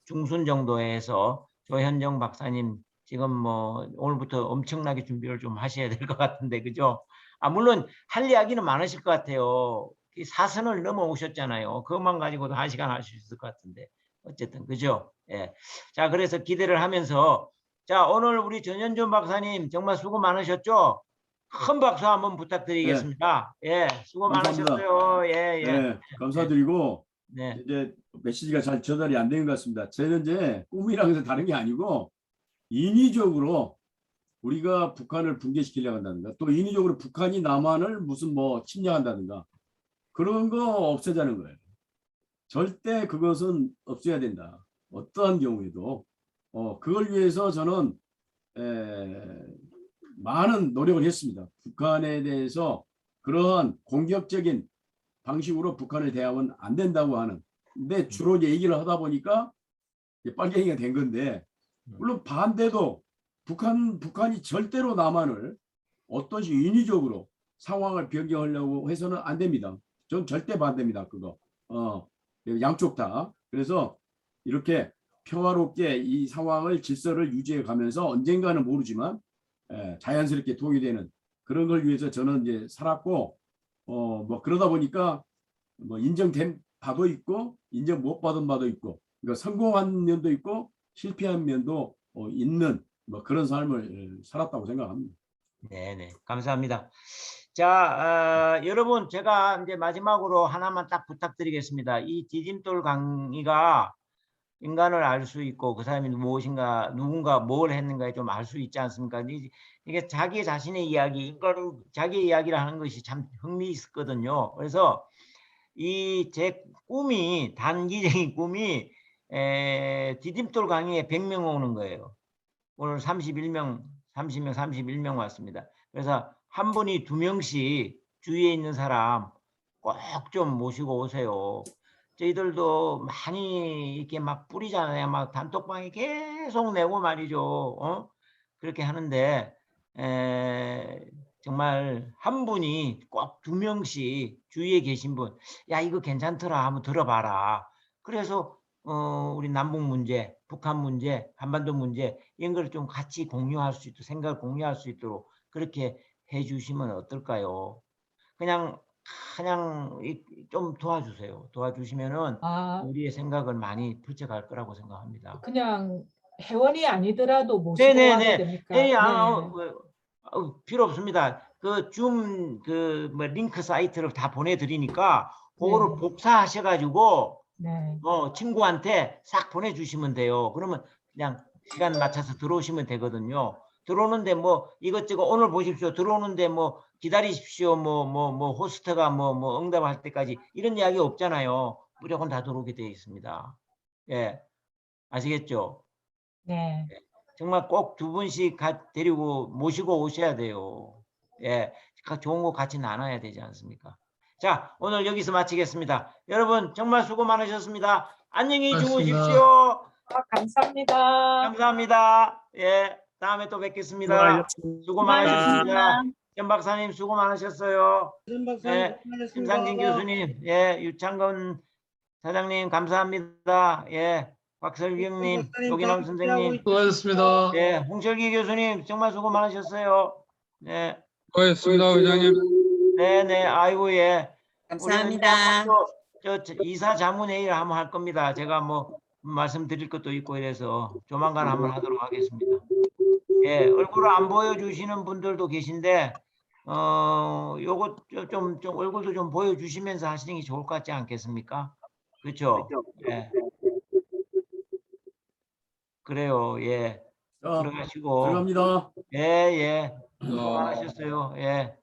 중순 정도에 해서 조현정 박사님 지금 뭐 오늘부터 엄청나게 준비를 좀 하셔야 될 것 같은데 그죠? 물론 할 이야기는 많으실 것 같아요. 이 사선을 넘어오셨잖아요. 그것만 가지고도 1시간 하실 수 있을 것 같은데 어쨌든 그죠? 예. 자 그래서 기대를 하면서 자 오늘 우리 전현준 박사님 정말 수고 많으셨죠? 큰 박수 한번 부탁드리겠습니다. 예, 수고 감사합니다. 많으셨어요. 예, 예. 네, 감사드리고 네. 이제 메시지가 잘 전달이 안 되는 것 같습니다. 저는 이제 꿈이라고 해서 다른 게 아니고 인위적으로 우리가 북한을 붕괴시키려고 한다든가 또 인위적으로 북한이 남한을 무슨 뭐 침략한다든가 그런 거 없애자는 거예요. 절대 그것은 없어야 된다. 어떠한 경우에도 그걸 위해서 저는 많은 노력을 했습니다. 북한에 대해서 그러한 공격적인 방식으로 북한을 대하면 안 된다고 하는. 근데 주로 이제 얘기를 하다 보니까 빨갱이가 된 건데 물론 반대도 북한이 절대로 남한을 어떤 식 인위적으로 상황을 변경하려고 해서는 안 됩니다. 전 절대 반대입니다. 그거. 양쪽 다. 그래서 이렇게 평화롭게 이 상황을 질서를 유지해 가면서 언젠가는 모르지만 자연스럽게 통일되는 그런 걸 위해서 저는 이제 살았고 뭐 그러다 보니까 뭐 인정된 바도 있고 인정 못 받은 바도 있고 그러니까 성공한 면도 있고 실패한 면도 있는 뭐 그런 삶을 살았다고 생각합니다. 네, 감사합니다. 자, 여러분 제가 이제 마지막으로 하나만 딱 부탁드리겠습니다. 이 디딤돌 강의가 인간을 알 수 있고 그 사람이 무엇인가 누군가 뭘 했는가에 좀 알 수 있지 않습니까? 이게 자기 자신의 이야기, 인간은 자기의 이야기를 하는 것이 참 흥미있거든요. 그래서 이 제 꿈이 단기적인 꿈이 디딤돌 강의에 100명 오는 거예요. 오늘 30명 왔습니다. 그래서 한 분이 2명씩 주위에 있는 사람 꼭 좀 모시고 오세요. 저희들도 많이 이렇게 막 뿌리잖아요. 막 단톡방에 계속 내고 말이죠. 그렇게 하는데 정말 한 분이 꼭 2명씩 주위에 계신 분, 야 이거 괜찮더라 한번 들어봐라. 그래서 우리 남북 문제, 북한 문제, 한반도 문제 이런 걸 좀 같이 공유할 수 있도록 생각을 공유할 수 있도록 그렇게 해주시면 어떨까요? 그냥 좀 도와주세요. 도와주시면은 우리의 생각을 많이 펼쳐갈 거라고 생각합니다. 그냥 회원이 아니더라도 모시고 와도 네네네. 됩니까? 네, 네. 필요 없습니다. 그 줌 뭐 링크 사이트를 다 보내드리니까 그거를 네. 복사하셔가지고 네. 친구한테 싹 보내주시면 돼요. 그러면 그냥 시간 맞춰서 들어오시면 되거든요. 들어오는데 뭐 이것저것 오늘 보십시오. 들어오는데 뭐 기다리십시오. 뭐 호스트가 뭐 응답할 때까지 이런 이야기 없잖아요. 무조건 다 들어오게 되어 있습니다. 예, 아시겠죠? 네. 정말 꼭 2분씩 데리고 모시고 오셔야 돼요. 예, 좋은 거 같이 나눠야 되지 않습니까? 자, 오늘 여기서 마치겠습니다. 여러분 정말 수고 많으셨습니다. 안녕히 고맙습니다. 주무십시오. 감사합니다. 감사합니다. 예, 다음에 또 뵙겠습니다. 수고 많으셨습니다. 현 박사님 수고 많으셨어요. 예, 심상진 교수님, 예, 유창건 사장님 감사합니다. 예, 박설경님, 노기남 선생님, 수고하셨습니다. 예, 홍철기 교수님 정말 수고 많으셨어요. 네, 수고하셨습니다, 회장님. 네, 아이고 예. 감사합니다. 우리는 저 이사 자문회의를 한번 할 겁니다. 제가 뭐 말씀드릴 것도 있고 이래서 조만간 한번 하도록 하겠습니다. 예, 얼굴을 안 보여주시는 분들도 계신데 요거 좀 얼굴도 좀 보여주시면서 하시는 게 좋을 것 같지 않겠습니까? 그렇죠? 예. 그래요. 예. 자, 들어가시고. 들어갑니다. 예, 예. 수고 많으셨어요. 예.